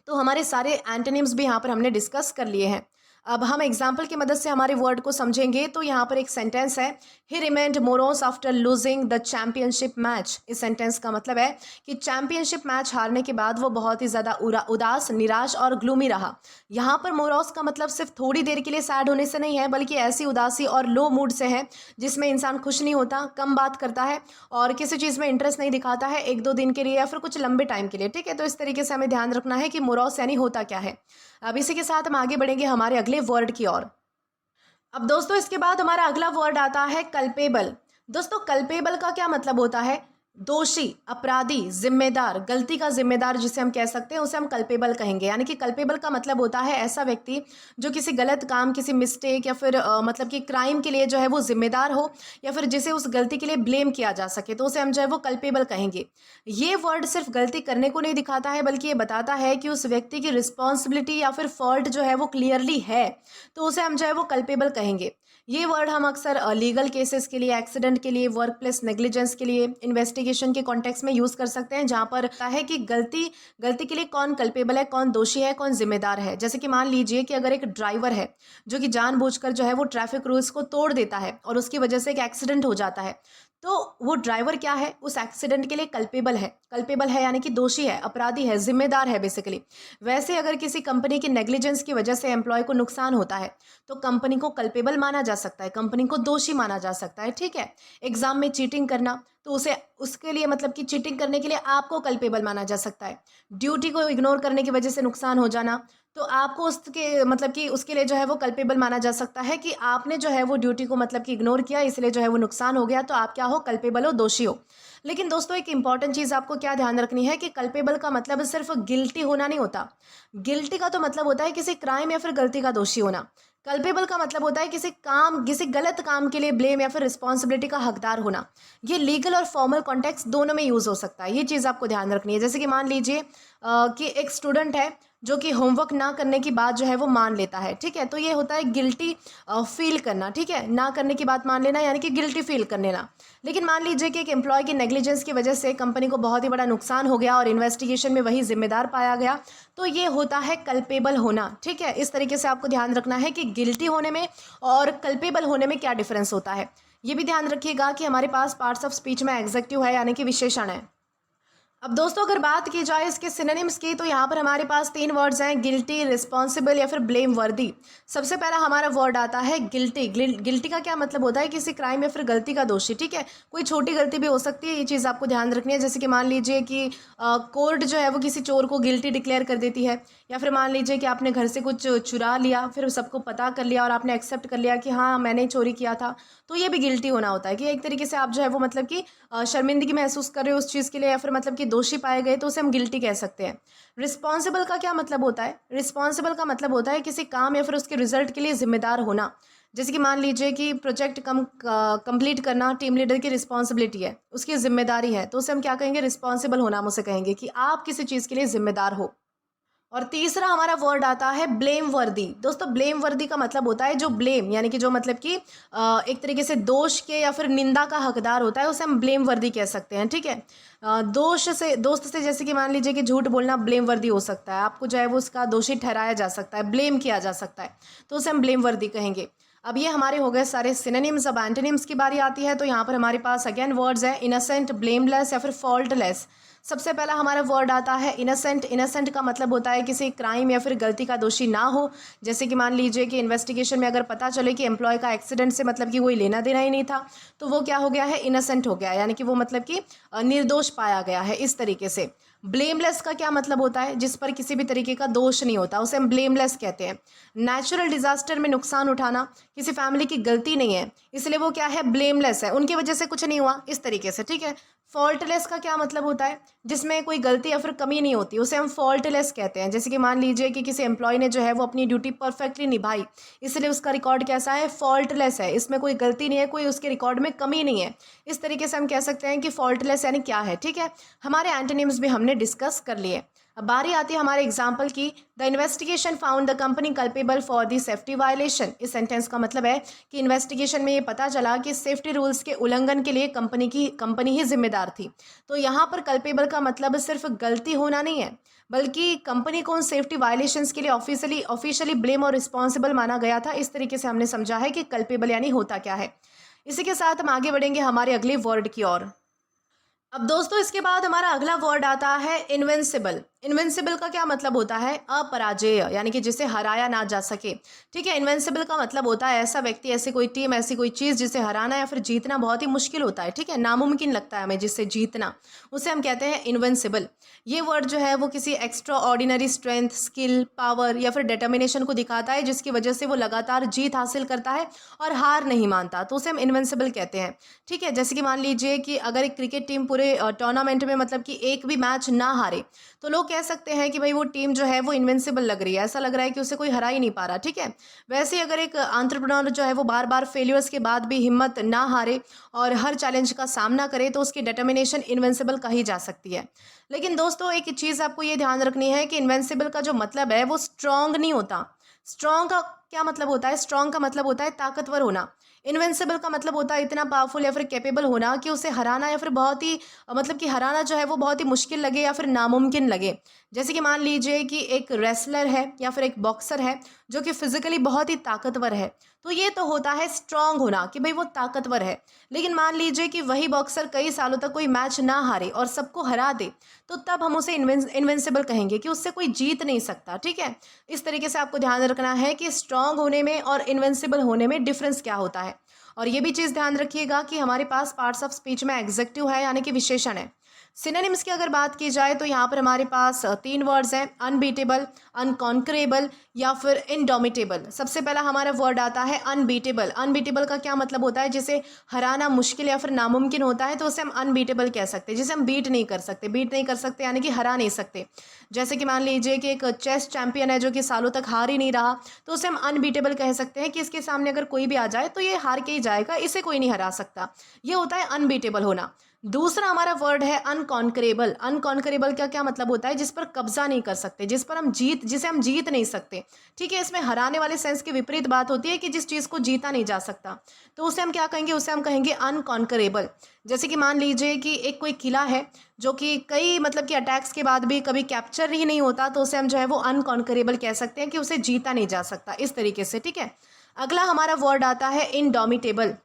तो हमारे सारे एंटोनिम्स भी यहाँ पर हमने डिस्कस कर लिए हैं। अब हम एग्जाम्पल की मदद से हमारे वर्ड को समझेंगे। तो यहाँ पर एक सेंटेंस है, ही remained morose after losing the championship match. इस सेंटेंस का मतलब है कि चैंपियनशिप मैच हारने के बाद वो बहुत ही ज़्यादा उदास, निराश और ग्लूमी रहा। यहाँ पर मोरोस का मतलब सिर्फ थोड़ी देर के लिए सैड होने से नहीं है, बल्कि ऐसी उदासी और लो मूड से है जिसमें इंसान खुश नहीं होता, कम बात करता है और किसी चीज़ में इंटरेस्ट नहीं दिखाता है 1-2 दिन के लिए या फिर कुछ लंबे टाइम के लिए, ठीक है। तो इस तरीके से हमें ध्यान रखना है कि मोरोस यानी होता क्या है। अब इसी के साथ हम आगे बढ़ेंगे हमारे अगले वर्ड की ओर। अब दोस्तों इसके बाद हमारा अगला वर्ड आता है कल्पेबल। दोस्तों कल्पेबल का क्या मतलब होता है? दोषी, अपराधी, जिम्मेदार, गलती का जिम्मेदार जिसे हम कह सकते हैं, उसे हम कल्पेबल कहेंगे। यानी कि कल्पेबल का मतलब होता है ऐसा व्यक्ति जो किसी गलत काम, किसी मिस्टेक या फिर मतलब कि क्राइम के लिए जो है वो जिम्मेदार हो, या फिर जिसे उस गलती के लिए ब्लेम किया जा सके, तो उसे हम जो है वो कल्पेबल कहेंगे। ये वर्ड सिर्फ गलती करने को नहीं दिखाता है, बल्कि ये बताता है कि उस व्यक्ति की रिस्पॉन्सिबिलिटी या फिर फॉल्ट जो है वो क्लियरली है, तो उसे हम जो है वो कल्पेबल कहेंगे। ये वर्ड हम अक्सर लीगल केसेस के लिए, एक्सीडेंट के लिए, वर्क प्लेस नेग्लिजेंस के लिए, इन्वेस्टिगेशन के कॉन्टेक्स्ट में यूज़ कर सकते हैं, जहाँ पर है कि गलती के लिए कौन कल्पेबल है, कौन दोषी है, कौन जिम्मेदार है। जैसे कि मान लीजिए कि अगर एक ड्राइवर है जो कि जानबूझकर जो है वो ट्रैफिक रूल्स को तोड़ देता है और उसकी वजह से एक एक्सीडेंट हो जाता है, तो वो ड्राइवर क्या है? उस एक्सीडेंट के लिए कल्पेबल है यानी कि दोषी है, अपराधी है, जिम्मेदार है बेसिकली। वैसे अगर किसी कंपनी की नेग्लिजेंस की वजह से एम्प्लॉय को नुकसान होता है, तो कंपनी को कल्पेबल माना जा सकता है, कंपनी को दोषी माना जा सकता है, ठीक है। एग्जाम में चीटिंग करना, तो उसे उसके लिए मतलब कि चीटिंग करने के लिए आपको कल्पेबल माना जा सकता है। ड्यूटी को इग्नोर करने की वजह से नुकसान हो जाना, तो आपको उसके मतलब कि उसके लिए जो है वो कल्पेबल माना जा सकता है कि आपने जो है वो ड्यूटी को मतलब कि इग्नोर किया, इसलिए जो है वो नुकसान हो गया, तो आप क्या हो, कल्पेबल हो, दोषी हो। लेकिन दोस्तों एक इंपॉर्टेंट चीज़ आपको क्या ध्यान रखनी है कि कल्पेबल का मतलब सिर्फ गिल्टी होना नहीं होता। गिल्टी का तो मतलब होता है किसी क्राइम या फिर गलती का दोषी होना। कल्पेबल का मतलब होता है किसी गलत काम के लिए ब्लेम या फिर रिस्पॉन्सिबिलिटी का हकदार होना। ये लीगल और फॉर्मल कॉन्टेक्स्ट दोनों में यूज हो सकता है, ये चीज़ आपको ध्यान रखनी है। जैसे कि मान लीजिए कि एक स्टूडेंट है जो कि होमवर्क ना करने की बात जो है वो मान लेता है, ठीक है, तो ये होता है गिल्टी फील करना, ठीक है, ना करने की बात मान लेना यानी कि गिल्टी फील कर लेना। लेकिन मान लीजिए कि एक एम्प्लॉय की नेग्लिजेंस की वजह से कंपनी को बहुत ही बड़ा नुकसान हो गया और इन्वेस्टिगेशन में वही जिम्मेदार पाया गया, तो ये होता है कल्पेबल होना, ठीक है। इस तरीके से आपको ध्यान रखना है कि गिल्टी होने में और कल्पेबल होने में क्या डिफरेंस होता है। ये भी ध्यान रखिएगा कि हमारे पास पार्ट्स ऑफ स्पीच में एग्जेक्टिव है यानी कि विशेषण है। अब दोस्तों अगर बात की जाए इसके सिनोनिम्स की, तो यहाँ पर हमारे पास 3 वर्ड्स हैं, गिल्टी, रिस्पॉन्सिबल या फिर ब्लेम वर्दी। सबसे पहला हमारा वर्ड आता है गिल्टी। गिल्टी का क्या मतलब होता है, किसी क्राइम या फिर गलती का दोषी, ठीक है। कोई छोटी गलती भी हो सकती है, ये चीज़ आपको ध्यान रखनी है। जैसे कि मान लीजिए कि कोर्ट जो है वो किसी चोर को गिल्टी डिक्लेयर कर देती है, या फिर मान लीजिए कि आपने घर से कुछ चुरा लिया, फिर सबको पता कर लिया और आपने एक्सेप्ट कर लिया कि हाँ मैंने चोरी किया था, तो ये भी गिल्टी होना होता है कि एक तरीके से आप जो है वो मतलब कि शर्मिंदगी महसूस कर रहे हो उस चीज़ के लिए, या फिर मतलब कि दोषी पाए गए, तो उसे हम गिल्टी कह सकते हैं। रिस्पॉन्सिबल का क्या मतलब होता है, रिस्पॉन्सिबल का मतलब होता है किसी काम या फिर उसके रिजल्ट के लिए जिम्मेदार होना। जैसे कि मान लीजिए कि प्रोजेक्ट कंप्लीट करना टीम लीडर की रिस्पॉन्सिबिलिटी है, उसकी जिम्मेदारी है, तो उसे हम क्या कहेंगे, रिस्पॉन्सिबल होना हम उसे कहेंगे कि आप किसी चीज़ के लिए जिम्मेदार हो। और तीसरा हमारा वर्ड आता है ब्लेम वर्दी। दोस्तों ब्लेम वर्दी का मतलब होता है जो ब्लेम यानी कि जो मतलब कि एक तरीके से दोष के या फिर निंदा का हकदार होता है, उसे हम ब्लेम वर्दी कह सकते हैं, ठीक है। दोस्त से जैसे कि मान लीजिए कि झूठ बोलना ब्लेम वर्दी हो सकता है, आपको जो है वो उसका दोषी ठहराया जा सकता है, ब्लेम किया जा सकता है, तो उसे हम ब्लेम वर्दी कहेंगे। अब ये हमारे हो गए सारे सिनोनिम्स। अब एंटोनिम्स की बारी आती है, तो यहाँ पर हमारे पास अगेन वर्ड्स है इनोसेंट, ब्लेमलेस या फिर फॉल्टलेस। सबसे पहला हमारा वर्ड आता है इनोसेंट। इनोसेंट का मतलब होता है किसी क्राइम या फिर गलती का दोषी ना हो। जैसे कि मान लीजिए कि इन्वेस्टिगेशन में अगर पता चले कि एम्प्लॉय का एक्सीडेंट से मतलब कि कोई लेना देना ही नहीं था, तो वो क्या हो गया है, इनोसेंट हो गया, यानी कि वो मतलब कि निर्दोष पाया गया है, इस तरीके से। ब्लेमलेस का क्या मतलब होता है, जिस पर किसी भी तरीके का दोष नहीं होता, उसे हम ब्लेमलेस कहते हैं। नेचुरल डिजास्टर में नुकसान उठाना किसी फैमिली की गलती नहीं है, इसलिए वो क्या है, ब्लेमलेस है, उनकी वजह से कुछ नहीं हुआ, इस तरीके से, ठीक है। फॉल्टलेस का क्या मतलब होता है, जिसमें कोई गलती या फिर कमी नहीं होती, उसे हम फॉल्टलेस कहते हैं। जैसे कि मान लीजिए कि किसी एम्प्लॉय ने जो है वो अपनी ड्यूटी परफेक्टली निभाई, इसलिए उसका रिकॉर्ड कैसा है, फॉल्टलेस है, इसमें कोई गलती नहीं है, कोई उसके रिकॉर्ड में कमी नहीं है, इस तरीके से हम कह सकते हैं कि फॉल्टलेस यानी क्या है, ठीक है। हमारे एंटोनिम्स भी हमने डिस्कस कर लिए। अब बारी आती है हमारे एग्जाम्पल की। The investigation found the company culpable for the safety violation. इस सेंटेंस का मतलब है कि इन्वेस्टिगेशन में ये पता चला कि सेफ्टी रूल्स के उल्लंघन के लिए कंपनी ही जिम्मेदार थी। तो यहाँ पर कल्पेबल का मतलब सिर्फ गलती होना नहीं है, बल्कि कंपनी को उन सेफ्टी वायलेशंस के लिए ऑफिशियली ब्लेम और रिस्पॉन्सिबल माना गया था। इस तरीके से हमने समझा है कि कल्पेबल यानी होता क्या है। इसी के साथ हम आगे बढ़ेंगे हमारे अगले वर्ड की ओर। अब दोस्तों इसके बाद हमारा अगला वर्ड आता है इनविंसिबल। इनविंसिबल का क्या मतलब होता है, अपराजेय, यानी कि जिसे हराया ना जा सके, ठीक है। इनविंसिबल का मतलब होता है ऐसा व्यक्ति, ऐसी कोई टीम, ऐसी कोई चीज़ जिसे हराना या फिर जीतना बहुत ही मुश्किल होता है, ठीक है, नामुमकिन लगता है हमें जिससे जीतना, उसे हम कहते हैं इनविंसिबल। ये वर्ड जो है वो किसी extra ordinary strength, skill, power या फिर डिटर्मिनेशन को दिखाता है, जिसकी वजह से वो लगातार जीत हासिल करता है और हार नहीं मानता, तो उसे हम इनविंसिबल कहते हैं, ठीक है। जैसे कि मान लीजिए कि अगर एक क्रिकेट टीम पूरे टूर्नामेंट में मतलब कि एक भी मैच ना हारे, तो लोग कह सकते हैं कि भाई वो टीम जो है वो इनविंसिबल लग रही है, ऐसा लग रहा है कि उसे कोई हरा ही नहीं पा रहा, ठीक है। वैसे ही अगर एक एंटरप्रेन्योर जो है वो बार बार फेलियर्स के बाद भी हिम्मत ना हारे और हर चैलेंज का सामना करे, तो उसकी डिटर्मिनेशन इनविंसिबल कही जा सकती है। लेकिन दोस्तों एक चीज़ आपको ये ध्यान रखनी है कि इनविंसिबल का जो मतलब है वो स्ट्रॉन्ग नहीं होता। स्ट्रॉन्ग का क्या मतलब होता है, स्ट्रॉन्ग का मतलब होता है ताकतवर होना। इनविंसिबल का मतलब होता है इतना पावरफुल या फिर कैपेबल होना कि उसे हराना या फिर बहुत ही मतलब कि हराना जो है वो बहुत ही मुश्किल लगे या फिर नामुमकिन लगे। जैसे कि मान लीजिए कि एक रेसलर है या फिर एक बॉक्सर है जो कि फिजिकली बहुत ही ताकतवर है, तो ये तो होता है स्ट्रांग होना कि भाई वो ताकतवर है। लेकिन मान लीजिए कि वही बॉक्सर कई सालों तक कोई मैच ना हारे और सबको हरा दे, तो तब हम उसे इनविंसिबल कहेंगे कि उससे कोई जीत नहीं सकता, ठीक है। इस तरीके से आपको ध्यान रखना है कि स्ट्रांग होने में और इनविंसिबल होने में डिफरेंस क्या होता है। और ये भी चीज़ ध्यान रखिएगा कि हमारे पास पार्ट्स ऑफ स्पीच में एग्जेक्टिव है यानी कि विशेषण है। सिनोनिम्स की अगर बात की जाए तो यहाँ पर हमारे पास 3 वर्ड्स हैं, अनबीटेबल, अनकॉन्करेबल या फिर इंडोमिटेबल। सबसे पहला हमारा वर्ड आता है अनबीटेबल। अनबीटेबल का क्या मतलब होता है? जिसे हराना मुश्किल या फिर नामुमकिन होता है तो उसे हम अनबीटेबल कह सकते हैं, जिसे हम बीट नहीं कर सकते। बीट नहीं कर सकते यानी कि हरा नहीं सकते। जैसे कि मान लीजिए कि एक चेस चैंपियन है जो कि सालों तक हार ही नहीं रहा, तो उसे हम अनबीटेबल कह सकते हैं कि इसके सामने अगर कोई भी आ जाए तो ये हार के ही जाएगा, इसे कोई नहीं हरा सकता। ये होता है अनबीटेबल होना। दूसरा हमारा वर्ड है अनकॉन्करेबल। अनकॉन्करेबल का क्या मतलब होता है? जिस पर कब्जा नहीं कर सकते, जिसे हम जीत नहीं सकते। ठीक है, इसमें हराने वाले सेंस की विपरीत बात होती है कि जिस चीज़ को जीता नहीं जा सकता, तो उसे हम क्या कहेंगे? उसे हम कहेंगे अनकॉन्करेबल। जैसे कि मान लीजिए कि एक कोई किला है जो कि कई मतलब कि अटैक्स के बाद भी कभी कैप्चर ही नहीं होता, तो उसे हम जो है वो अनकॉन्करेबल कह सकते हैं कि उसे जीता नहीं जा सकता, इस तरीके से। ठीक है, अगला हमारा वर्ड आता है इनडोमिटेबल।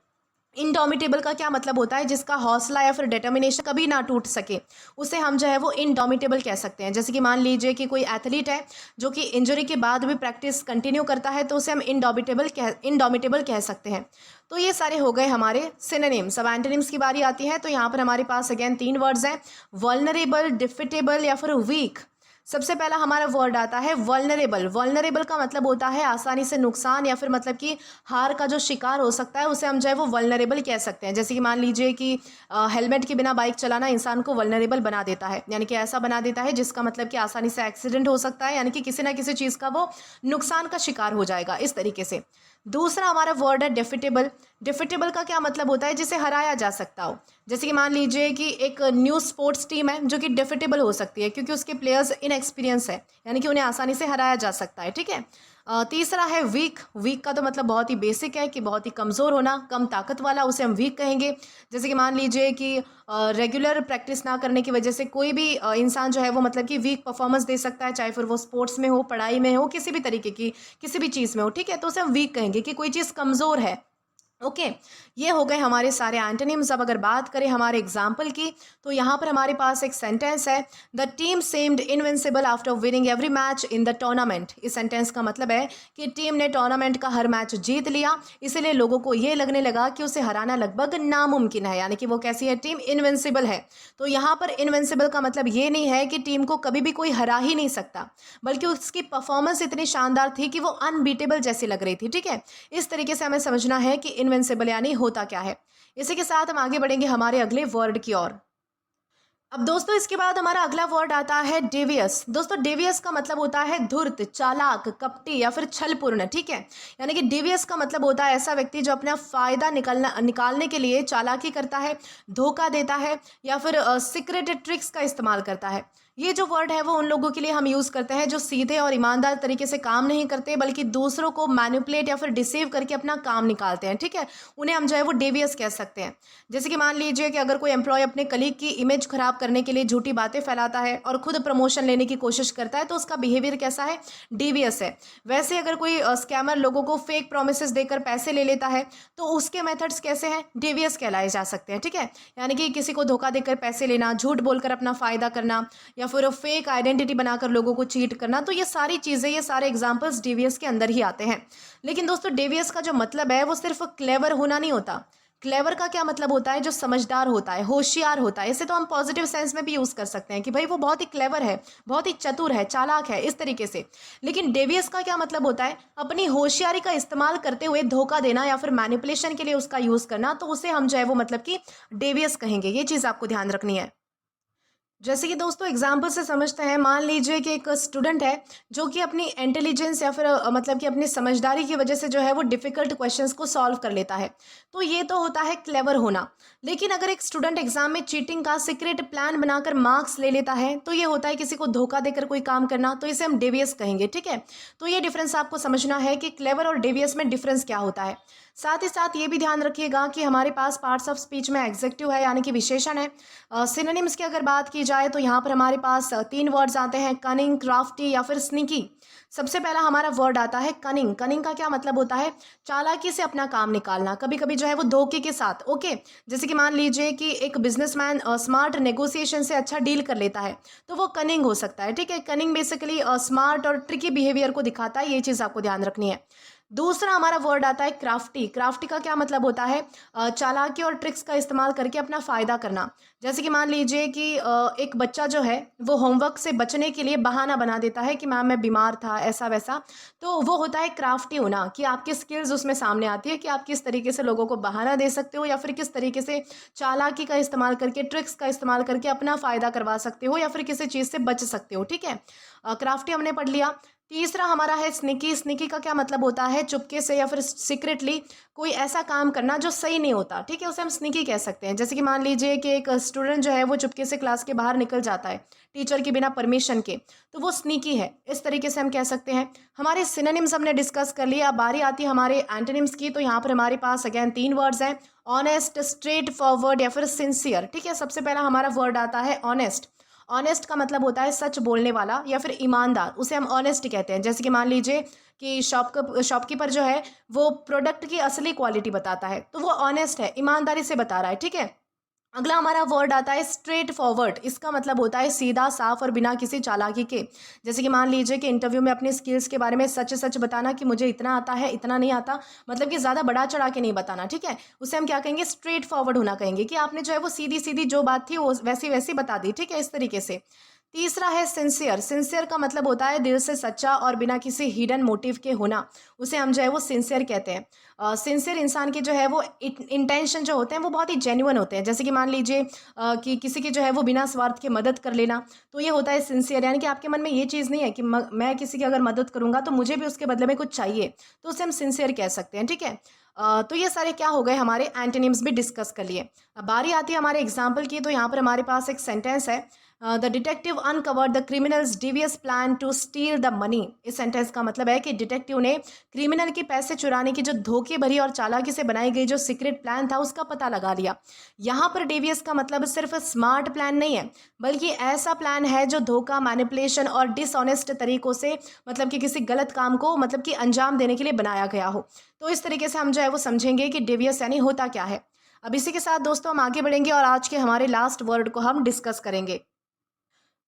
इनडोमिटेबल का क्या मतलब होता है? जिसका हौसला या फिर डिटर्मिनेशन कभी ना टूट सके, उसे हम जो है वो इनडोमिटेबल कह सकते हैं। जैसे कि मान लीजिए कि कोई एथलीट है जो कि इंजरी के बाद भी प्रैक्टिस कंटिन्यू करता है, तो उसे हम इनडोमिटेबल कह सकते हैं। तो ये सारे हो गए हमारे सिनोनिम्स। अब एंटोनिम्स की बारी आती है, तो यहाँ पर हमारे पास अगेन 3 वर्ड्स हैं, वल्नरेबल, डिफिटेबल या फिर वीक। सबसे पहला हमारा वर्ड आता है वल्नरेबल। वल्नरेबल का मतलब होता है आसानी से नुकसान या फिर मतलब कि हार का जो शिकार हो सकता है, उसे हम जो है वो वल्नरेबल कह सकते हैं। जैसे कि मान लीजिए कि हेलमेट के बिना बाइक चलाना इंसान को वल्नरेबल बना देता है, यानी कि ऐसा बना देता है जिसका मतलब कि आसानी से एक्सीडेंट हो सकता है, यानी कि किसी ना किसी चीज़ का वो नुकसान का शिकार हो जाएगा, इस तरीके से। दूसरा हमारा वर्ड है डिफिटेबल। डिफिटेबल का क्या मतलब होता है? जिसे हराया जा सकता हो। जैसे कि मान लीजिए कि एक न्यू स्पोर्ट्स टीम है जो कि डिफिटेबल हो सकती है क्योंकि उसके प्लेयर्स इनएक्सपीरियंस है, यानी कि उन्हें आसानी से हराया जा सकता है। ठीक है, तीसरा है वीक। वीक का तो मतलब बहुत ही बेसिक है कि बहुत ही कमज़ोर होना, कम ताकत वाला, उसे हम वीक कहेंगे। जैसे कि मान लीजिए कि रेगुलर प्रैक्टिस ना करने की वजह से कोई भी इंसान जो है वो मतलब कि वीक परफॉर्मेंस दे सकता है, चाहे फिर वो स्पोर्ट्स में हो, पढ़ाई में हो, किसी भी तरीके की किसी भी चीज़ में हो। ठीक है, तो उसे हम वीक कहेंगे कि कोई चीज़ कमज़ोर है। ओके, ये हो गए हमारे सारे एंटोनिम्स। अब अगर बात करें हमारे एग्जाम्पल की, तो यहाँ पर हमारे पास एक सेंटेंस है, the team सेम्ड invincible after winning every match in the tournament. इस सेंटेंस का मतलब है कि टीम ने टूर्नामेंट का हर मैच जीत लिया, इसलिए लोगों को ये लगने लगा कि उसे हराना लगभग नामुमकिन है, यानी कि वो कैसी है? टीम इनविंसिबल है। तो यहाँ पर इनविंसिबल का मतलब ये नहीं है कि टीम को कभी भी कोई हरा ही नहीं सकता, बल्कि उसकी परफॉर्मेंस इतनी शानदार थी कि वो अनबीटेबल जैसी लग रही थी। ठीक है, इस तरीके से हमें समझना है कि इनविंसिबल यानी होता क्या है। इसी के साथ हम आगे बढ़ेंगे हमारे अगले वर्ड की ओर। अब दोस्तों इसके बाद हमारा अगला वर्ड आता है डेवियस। दोस्तों डेवियस का मतलब होता है धूर्त, चालाक, कपटी या फिर छलपूर्ण। ठीक है, यानी कि डेवियस का मतलब होता है ऐसा व्यक्ति जो अपना फायदा निकालने के लिए चालाकी करता है, धोखा देता है या फिर सीक्रेट ट्रिक्स का इस्तेमाल करता है। ये जो वर्ड है वो उन लोगों के लिए हम यूज़ करते हैं जो सीधे और ईमानदार तरीके से काम नहीं करते, बल्कि दूसरों को मैनिपुलेट या फिर डिसीव करके अपना काम निकालते हैं। ठीक है, उन्हें हम जो है वो डेवियस कह सकते हैं। जैसे कि मान लीजिए कि अगर कोई एम्प्लॉय अपने कलीग की इमेज खराब करने के लिए झूठी बातें फैलाता है और खुद प्रमोशन लेने की कोशिश करता है, तो उसका बिहेवियर कैसा है? डेवियस है। वैसे अगर कोई स्कैमर लोगों को फेक प्रोमिसेस देकर पैसे ले लेता है, तो उसके मेथड्स कैसे हैं? डेवियस कहलाए जा सकते हैं। ठीक है, यानी कि किसी को धोखा देकर पैसे लेना, झूठ बोलकर अपना फ़ायदा करना या फिर फेक आइडेंटिटी बनाकर लोगों को चीट करना, तो ये सारी चीज़ें, ये सारे एग्जाम्पल्स डेवियस के अंदर ही आते हैं। लेकिन दोस्तों डेवियस का जो मतलब है वो सिर्फ क्लेवर होना नहीं होता। क्लेवर का क्या मतलब होता है? जो समझदार होता है, होशियार होता है। इसे तो हम पॉजिटिव सेंस में भी यूज़ कर सकते हैं कि भाई वो बहुत ही क्लेवर है, बहुत ही चतुर है, चालाक है, इस तरीके से। लेकिन डेवियस का क्या मतलब होता है? अपनी होशियारी का इस्तेमाल करते हुए धोखा देना या फिर मैनिपुलेशन के लिए उसका यूज़ करना, तो उसे हम जो है वो मतलब कि डेवियस कहेंगे। ये चीज़ आपको ध्यान रखनी है। जैसे कि दोस्तों एग्जाम्पल से समझते हैं, मान लीजिए कि एक स्टूडेंट है जो कि अपनी इंटेलिजेंस या फिर मतलब कि अपनी समझदारी की वजह से जो है वो डिफ़िकल्ट क्वेश्चंस को सॉल्व कर लेता है, तो ये तो होता है क्लेवर होना। लेकिन अगर एक स्टूडेंट एग्जाम में चीटिंग का सीक्रेट प्लान बनाकर मार्क्स ले लेता है, तो ये होता है किसी को धोखा देकर कोई काम करना, तो इसे हम डेवियस कहेंगे। ठीक है, तो ये डिफरेंस आपको समझना है कि क्लेवर और डेवियस में डिफरेंस क्या होता है। साथ ही साथ ये भी ध्यान रखिएगा कि हमारे पास पार्ट्स ऑफ स्पीच में एग्जेक्टिव है, यानी कि विशेषण है। सिनोनिम्स की अगर बात की जाए तो यहाँ पर हमारे पास 3 वर्ड्स आते हैं, कनिंग, क्राफ्टी या फिर स्नीकी। सबसे पहला हमारा वर्ड आता है कनिंग। कनिंग का क्या मतलब होता है? चालाकी से अपना काम निकालना, कभी कभी जो है वो धोखे के साथ। ओके, जैसे कि मान लीजिए कि एक बिजनेसमैन स्मार्ट नेगोशिएशन से अच्छा डील कर लेता है, तो वो कनिंग हो सकता है। ठीक है, कनिंग बेसिकली स्मार्ट और ट्रिकी बिहेवियर को दिखाता है, ये चीज़ आपको ध्यान रखनी है। दूसरा हमारा वर्ड आता है क्राफ्टी। क्राफ्टी का क्या मतलब होता है? चालाकी और ट्रिक्स का इस्तेमाल करके अपना फ़ायदा करना। जैसे कि मान लीजिए कि एक बच्चा जो है वो होमवर्क से बचने के लिए बहाना बना देता है कि मैम मैं बीमार था, ऐसा वैसा। तो वो होता है क्राफ्टी होना, कि आपकी स्किल्स उसमें सामने आती है कि आप किस तरीके से लोगों को बहाना दे सकते हो या फिर किस तरीके से चालाकी का इस्तेमाल करके, ट्रिक्स का इस्तेमाल करके अपना फ़ायदा करवा सकते हो या फिर किसी चीज़ से बच सकते हो। ठीक है, क्राफ्टी हमने पढ़ लिया। तीसरा हमारा है स्निकी। स्निकी का क्या मतलब होता है? चुपके से या फिर सीक्रेटली कोई ऐसा काम करना जो सही नहीं होता। ठीक है, उसे हम स्निकी कह सकते हैं। जैसे कि मान लीजिए कि एक स्टूडेंट जो है वो चुपके से क्लास के बाहर निकल जाता है टीचर के बिना परमिशन के, तो वो स्नीकी है, इस तरीके से हम कह सकते हैं। हमारे सिनोनिम्स हमने डिस्कस कर लिया। अब बारी आती है हमारे एंटोनिम्स की। तो यहाँ पर हमारे पास अगेन 3 वर्ड्स हैं, ऑनेस्ट, स्ट्रेट फॉरवर्ड या फिर सिंसियर। ठीक है, सबसे पहला हमारा वर्ड आता है ऑनेस्ट। ऑनेस्ट का मतलब होता है सच बोलने वाला या फिर ईमानदार, उसे हम ऑनेस्ट कहते हैं। जैसे कि मान लीजिए कि शॉपकीपर जो है वो प्रोडक्ट की असली क्वालिटी बताता है, तो वो ऑनेस्ट है, ईमानदारी से बता रहा है। ठीक है, अगला हमारा वर्ड आता है स्ट्रेट फॉरवर्ड। इसका मतलब होता है सीधा, साफ और बिना किसी चालाकी के। जैसे कि मान लीजिए कि इंटरव्यू में अपनी स्किल्स के बारे में सच सच बताना कि मुझे इतना आता है, इतना नहीं आता, मतलब कि ज़्यादा बड़ा चढ़ा के नहीं बताना। ठीक है, उसे हम क्या कहेंगे? स्ट्रेट फॉरवर्ड होना कहेंगे, कि आपने जो है वो सीधी सीधी जो बात थी वो वैसी वैसी बता दी। ठीक है, इस तरीके से। तीसरा है सिंसियर। सिंसियर का मतलब होता है दिल से सच्चा और बिना किसी हिडन मोटिव के होना, उसे हम जो है वो सिंसियर कहते हैं। सिंसियर इंसान के जो है वो इंटेंशन जो होते हैं वो बहुत ही जेन्युइन होते हैं। जैसे कि मान लीजिए कि किसी की जो है वो बिना स्वार्थ के मदद कर लेना, तो ये होता है सिंसियर। यानी कि आपके मन में ये चीज़ नहीं है कि मैं किसी की अगर मदद करूंगा तो मुझे भी उसके बदले में कुछ चाहिए, तो उसे हम सिंसियर कह सकते हैं। ठीक है, तो ये सारे क्या हो गए, हमारे एंटोनिम्स भी डिस्कस कर लिए। अब बारी आती है हमारे एग्जाम्पल की। तो यहाँ पर हमारे पास एक सेंटेंस है, the detective uncovered the criminal's devious plan to steal the money. इस सेंटेंस का मतलब है कि डिटेक्टिव ने क्रिमिनल के पैसे चुराने की जो धोखे भरी और चालाकी से बनाई गई जो सीक्रेट प्लान था उसका पता लगा लिया। यहाँ पर डेवियस का मतलब सिर्फ स्मार्ट प्लान नहीं है, बल्कि ऐसा प्लान है जो धोखा, मैनिपुलेशन और डिसऑनेस्ट तरीकों से, मतलब कि किसी गलत काम को मतलब कि अंजाम देने के लिए बनाया गया हो। तो इस तरीके से हम जो है वो समझेंगे कि डेवियस यानी होता क्या है। अब इसी के साथ दोस्तों हम आगे बढ़ेंगे और आज के हमारे लास्ट वर्ड को हम डिस्कस करेंगे।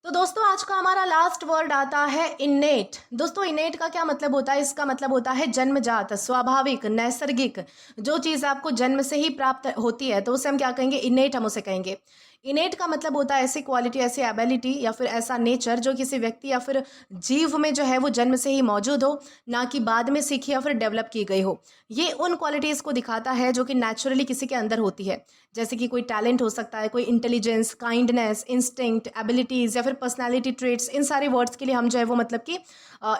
तो दोस्तों आज का हमारा लास्ट वर्ड आता है इनेट। दोस्तों इनेट का क्या मतलब होता है? इसका मतलब होता है जन्मजात, स्वाभाविक, नैसर्गिक। जो चीज़ आपको जन्म से ही प्राप्त होती है तो उसे हम क्या कहेंगे? इनेट हम उसे कहेंगे। इनेट का मतलब होता है ऐसी क्वालिटी, ऐसी एबिलिटी या फिर ऐसा नेचर जो किसी व्यक्ति या फिर जीव में जो है वो जन्म से ही मौजूद हो, ना कि बाद में सीखी या फिर डेवलप की गई हो। ये उन क्वालिटीज़ को दिखाता है जो कि नेचुरली किसी के अंदर होती है। जैसे कि कोई टैलेंट हो सकता है, कोई इंटेलिजेंस, काइंडनेस, इंस्टिंक्ट, एबिलिटीज़ या फिर पर्सनालिटी ट्रेट्स। इन सारे वर्ड्स के लिए हम जो है वो मतलब कि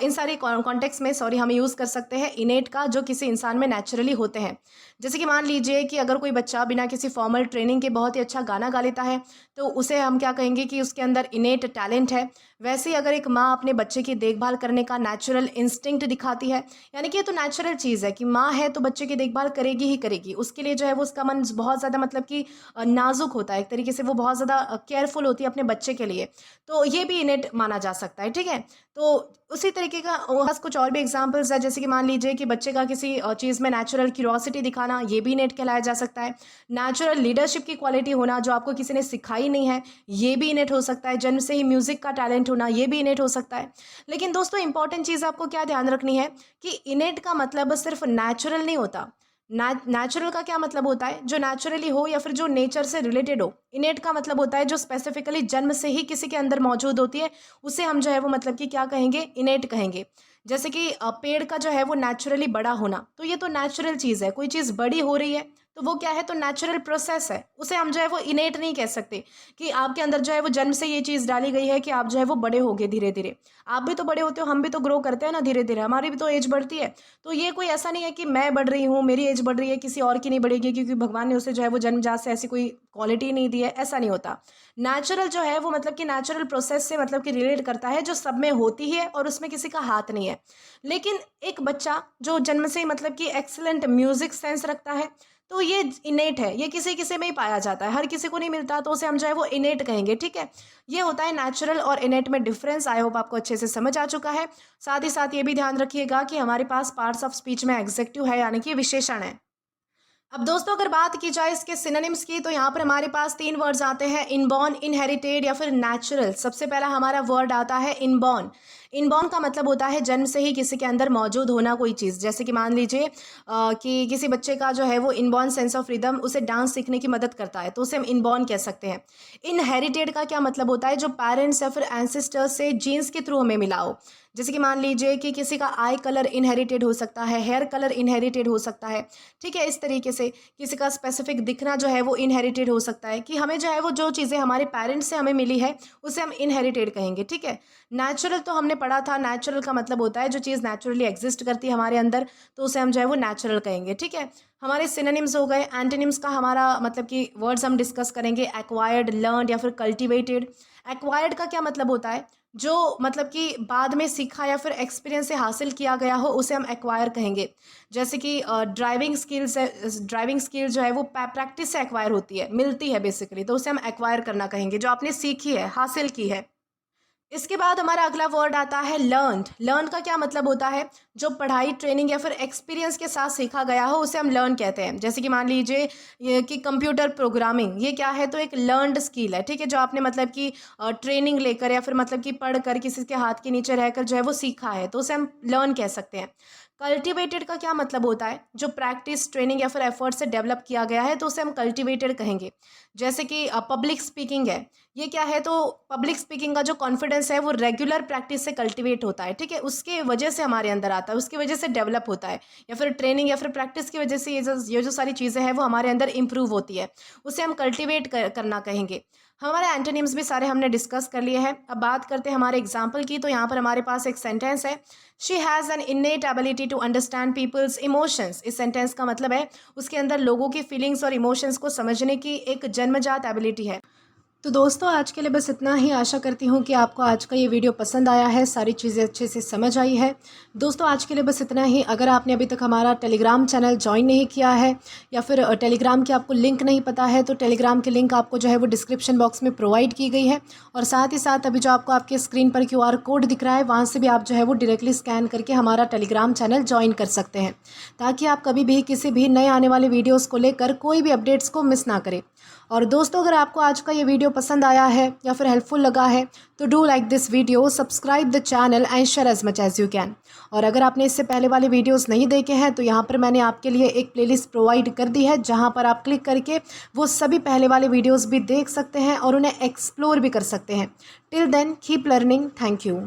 इन सारे कॉन्टेक्स्ट में हम यूज़ कर सकते हैं इनेट का, जो किसी इंसान में नेचुरली होते हैं। जैसे कि मान लीजिए कि अगर कोई बच्चा बिना किसी फॉर्मल ट्रेनिंग के बहुत ही अच्छा गाना गा लेता है, तो उसे हम क्या कहेंगे कि उसके अंदर इनेट टैलेंट है। वैसे ही अगर एक माँ अपने बच्चे की देखभाल करने का नेचुरल इंस्टिंक्ट दिखाती है, यानी कि ये तो नेचुरल चीज़ है कि माँ है तो बच्चे की देखभाल करेगी ही करेगी। उसके लिए जो है वो उसका मन बहुत ज़्यादा मतलब कि नाजुक होता है, एक तरीके से वो बहुत ज़्यादा केयरफुल होती है अपने बच्चे के लिए। तो ये भी इनेट माना जा सकता है। ठीक है, तो उसी तरीके का बस कुछ और भी एग्जांपल्स है। जैसे कि मान लीजिए कि बच्चे का किसी चीज़ में नेचुरल क्यूरियोसिटी दिखाना, ये भी इनेट कहलाया जा सकता है। नेचुरल लीडरशिप की क्वालिटी होना जो आपको किसी ने सिखाई नहीं है, ये भी इनेट हो सकता है। जन्म से ही म्यूजिक का टैलेंट होना, ये भी इनेट हो सकता है। लेकिन दोस्तों इंपॉर्टेंट चीज़ आपको क्या ध्यान रखनी है कि इनेट का मतलब सिर्फ नेचुरल नहीं होता। नेचुरल का क्या मतलब होता है? जो नेचुरली हो या फिर जो नेचर से रिलेटेड हो। इनेट का मतलब होता है जो स्पेसिफिकली जन्म से ही किसी के अंदर मौजूद होती है, उसे हम जो है वो मतलब कि क्या कहेंगे? इनेट कहेंगे। जैसे कि पेड़ का जो है वो नेचुरली बड़ा होना, तो ये तो नेचुरल चीज़ है। कोई चीज़ बड़ी हो रही है तो वो क्या है? तो नेचुरल प्रोसेस है, उसे हम जो है वो इनेट नहीं कह सकते कि आपके अंदर जो है वो जन्म से ये चीज़ डाली गई है कि आप जो है वो बड़े होगे धीरे धीरे। आप भी तो बड़े होते हो, हम भी तो ग्रो करते हैं ना धीरे धीरे, हमारी भी तो एज बढ़ती है। तो ये कोई ऐसा नहीं है कि मैं बढ़ रही हूँ, मेरी एज बढ़ रही है, किसी और की नहीं बढ़ेगी क्योंकि भगवान ने उसे जो है वो जन्मजात से ऐसी कोई क्वालिटी नहीं दी है, ऐसा नहीं होता। नेचुरल जो है वो मतलब कि नेचुरल प्रोसेस से मतलब कि रिलेट करता है, जो सब में होती है और उसमें किसी का हाथ नहीं है। लेकिन एक बच्चा जो जन्म से ही मतलब कि एक्सीलेंट म्यूजिक सेंस रखता है, तो ये इनेट है, ये किसी किसी में ही पाया जाता है, हर किसी को नहीं मिलता, तो उसे हम जो है वो इनेट कहेंगे। ठीक है, ये होता है नेचुरल और इनेट में डिफरेंस। आई होप आपको अच्छे से समझ आ चुका है। साथ ही साथ ये भी ध्यान रखिएगा कि हमारे पास पार्ट्स ऑफ स्पीच में एग्जेक्टिव है, यानी कि विशेषण है। अब दोस्तों अगर बात की जाए इसके सिनोनिम्स की, तो यहाँ पर हमारे पास 3 वर्ड्स आते हैं, इनबॉर्न, इनहेरिटेड या फिर नेचुरल। सबसे पहला हमारा वर्ड आता है इनबॉर्न। इनबॉर्न का मतलब होता है जन्म से ही किसी के अंदर मौजूद होना कोई चीज़। जैसे कि मान लीजिए कि किसी बच्चे का जो है वो इनबॉर्न सेंस ऑफ रिदम उसे डांस सीखने की मदद करता है, तो उसे हम इनबॉर्न कह सकते हैं। इनहेरिटेड का क्या मतलब होता है, जो पेरेंट्स या फिर एंसेस्टर्स से जीन्स के थ्रू हमें मिला हो। जैसे कि मान लीजिए कि किसी का आई कलर इनहेरिटेड हो सकता है, हेयर कलर इनहेरिटेड हो सकता है, ठीक है। इस तरीके से किसी का स्पेसिफिक दिखना जो है वो इनहेरिटेड हो सकता है, कि हमें जो है वो जो चीज़ें हमारे पेरेंट्स से हमें मिली है उसे हम इनहेरिटेड कहेंगे, ठीक है। नेचुरल तो हमने पढ़ा था, नेचुरल का मतलब होता है जो चीज़ नेचुरली एग्जिस्ट करती है हमारे अंदर, तो उसे हम जो है वो नेचुरल कहेंगे, ठीक है। हमारे सिनोनिम्स हो गए। एंटोनिम्स का हमारा मतलब कि वर्ड्स हम डिस्कस करेंगे, एक्वायर्ड, लर्नड या फिर कल्टिवेटेड। एक्वायर्ड का क्या मतलब होता है, जो मतलब कि बाद में सीखा या फिर एक्सपीरियंस से हासिल किया गया हो उसे हम एक्वायर कहेंगे। जैसे कि ड्राइविंग स्किल्स है, ड्राइविंग स्किल जो है वो प्रैक्टिस से एक्वायर होती है, मिलती है बेसिकली, तो उसे हम एक्वायर करना कहेंगे, जो आपने सीखी है, हासिल की है। इसके बाद हमारा अगला वर्ड आता है लर्नड। लर्न का क्या मतलब होता है, जो पढ़ाई, ट्रेनिंग या फिर एक्सपीरियंस के साथ सीखा गया हो उसे हम लर्न कहते हैं। जैसे कि मान लीजिए ये कि कंप्यूटर प्रोग्रामिंग, ये क्या है, तो एक लर्नड स्किल है, ठीक है, जो आपने मतलब कि ट्रेनिंग लेकर या फिर मतलब कि पढ़ कर किसी के हाथ के नीचे रहकर जो है वो सीखा है, तो उसे हम लर्न कह सकते हैं। कल्टिवेटेड का क्या मतलब होता है, जो प्रैक्टिस, ट्रेनिंग या फिर एफर्ट से डेवलप किया गया है, तो उसे हम कल्टिवेटेड कहेंगे। जैसे कि पब्लिक स्पीकिंग है, ये क्या है, तो पब्लिक स्पीकिंग का जो कॉन्फिडेंस है वो रेगुलर प्रैक्टिस से कल्टीवेट होता है, ठीक है, उसके वजह से हमारे अंदर आता है, उसकी वजह से डेवलप होता है, या फिर ट्रेनिंग या फिर प्रैक्टिस की वजह से ये जो सारी चीज़ें हैं वो हमारे अंदर इंप्रूव होती है, उसे हम कल्टीवेट करना कहेंगे। हमारे एंटोनिम्स भी सारे हमने डिस्कस कर लिए हैं। अब बात करते हैं हमारे एग्जाम्पल की। तो यहाँ पर हमारे पास एक सेंटेंस है, she has an innate ability to understand people's emotions. इस सेंटेंस का मतलब है उसके अंदर लोगों की फीलिंग्स और इमोशंस को समझने की एक जन्मजात एबिलिटी है। तो दोस्तों आज के लिए बस इतना ही। आशा करती हूँ कि आपको आज का ये वीडियो पसंद आया है, सारी चीज़ें अच्छे से समझ आई है। दोस्तों आज के लिए बस इतना ही। अगर आपने अभी तक हमारा टेलीग्राम चैनल ज्वाइन नहीं किया है या फिर टेलीग्राम की आपको लिंक नहीं पता है, तो टेलीग्राम की लिंक आपको जो है वो डिस्क्रिप्शन बॉक्स में प्रोवाइड की गई है। और साथ ही साथ अभी जो आपको आपके स्क्रीन पर QR कोड दिख रहा है, वहाँ से भी आप जो है वो डायरेक्टली स्कैन करके हमारा टेलीग्राम चैनल ज्वाइन कर सकते हैं, ताकि आप कभी भी किसी भी नए आने वाले वीडियोज़ को लेकर कोई भी अपडेट्स को मिस ना करें। और दोस्तों अगर आपको आज का ये वीडियो पसंद आया है या फिर हेल्पफुल लगा है, तो do like this video, subscribe the channel and share as much as you can. और अगर आपने इससे पहले वाले वीडियोस नहीं देखे हैं, तो यहाँ पर मैंने आपके लिए एक प्लेलिस्ट प्रोवाइड कर दी है, जहाँ पर आप क्लिक करके वो सभी पहले वाले वीडियोज़ भी देख सकते हैं और उन्हें एक्सप्लोर भी कर सकते हैं। Till then keep learning. Thank you.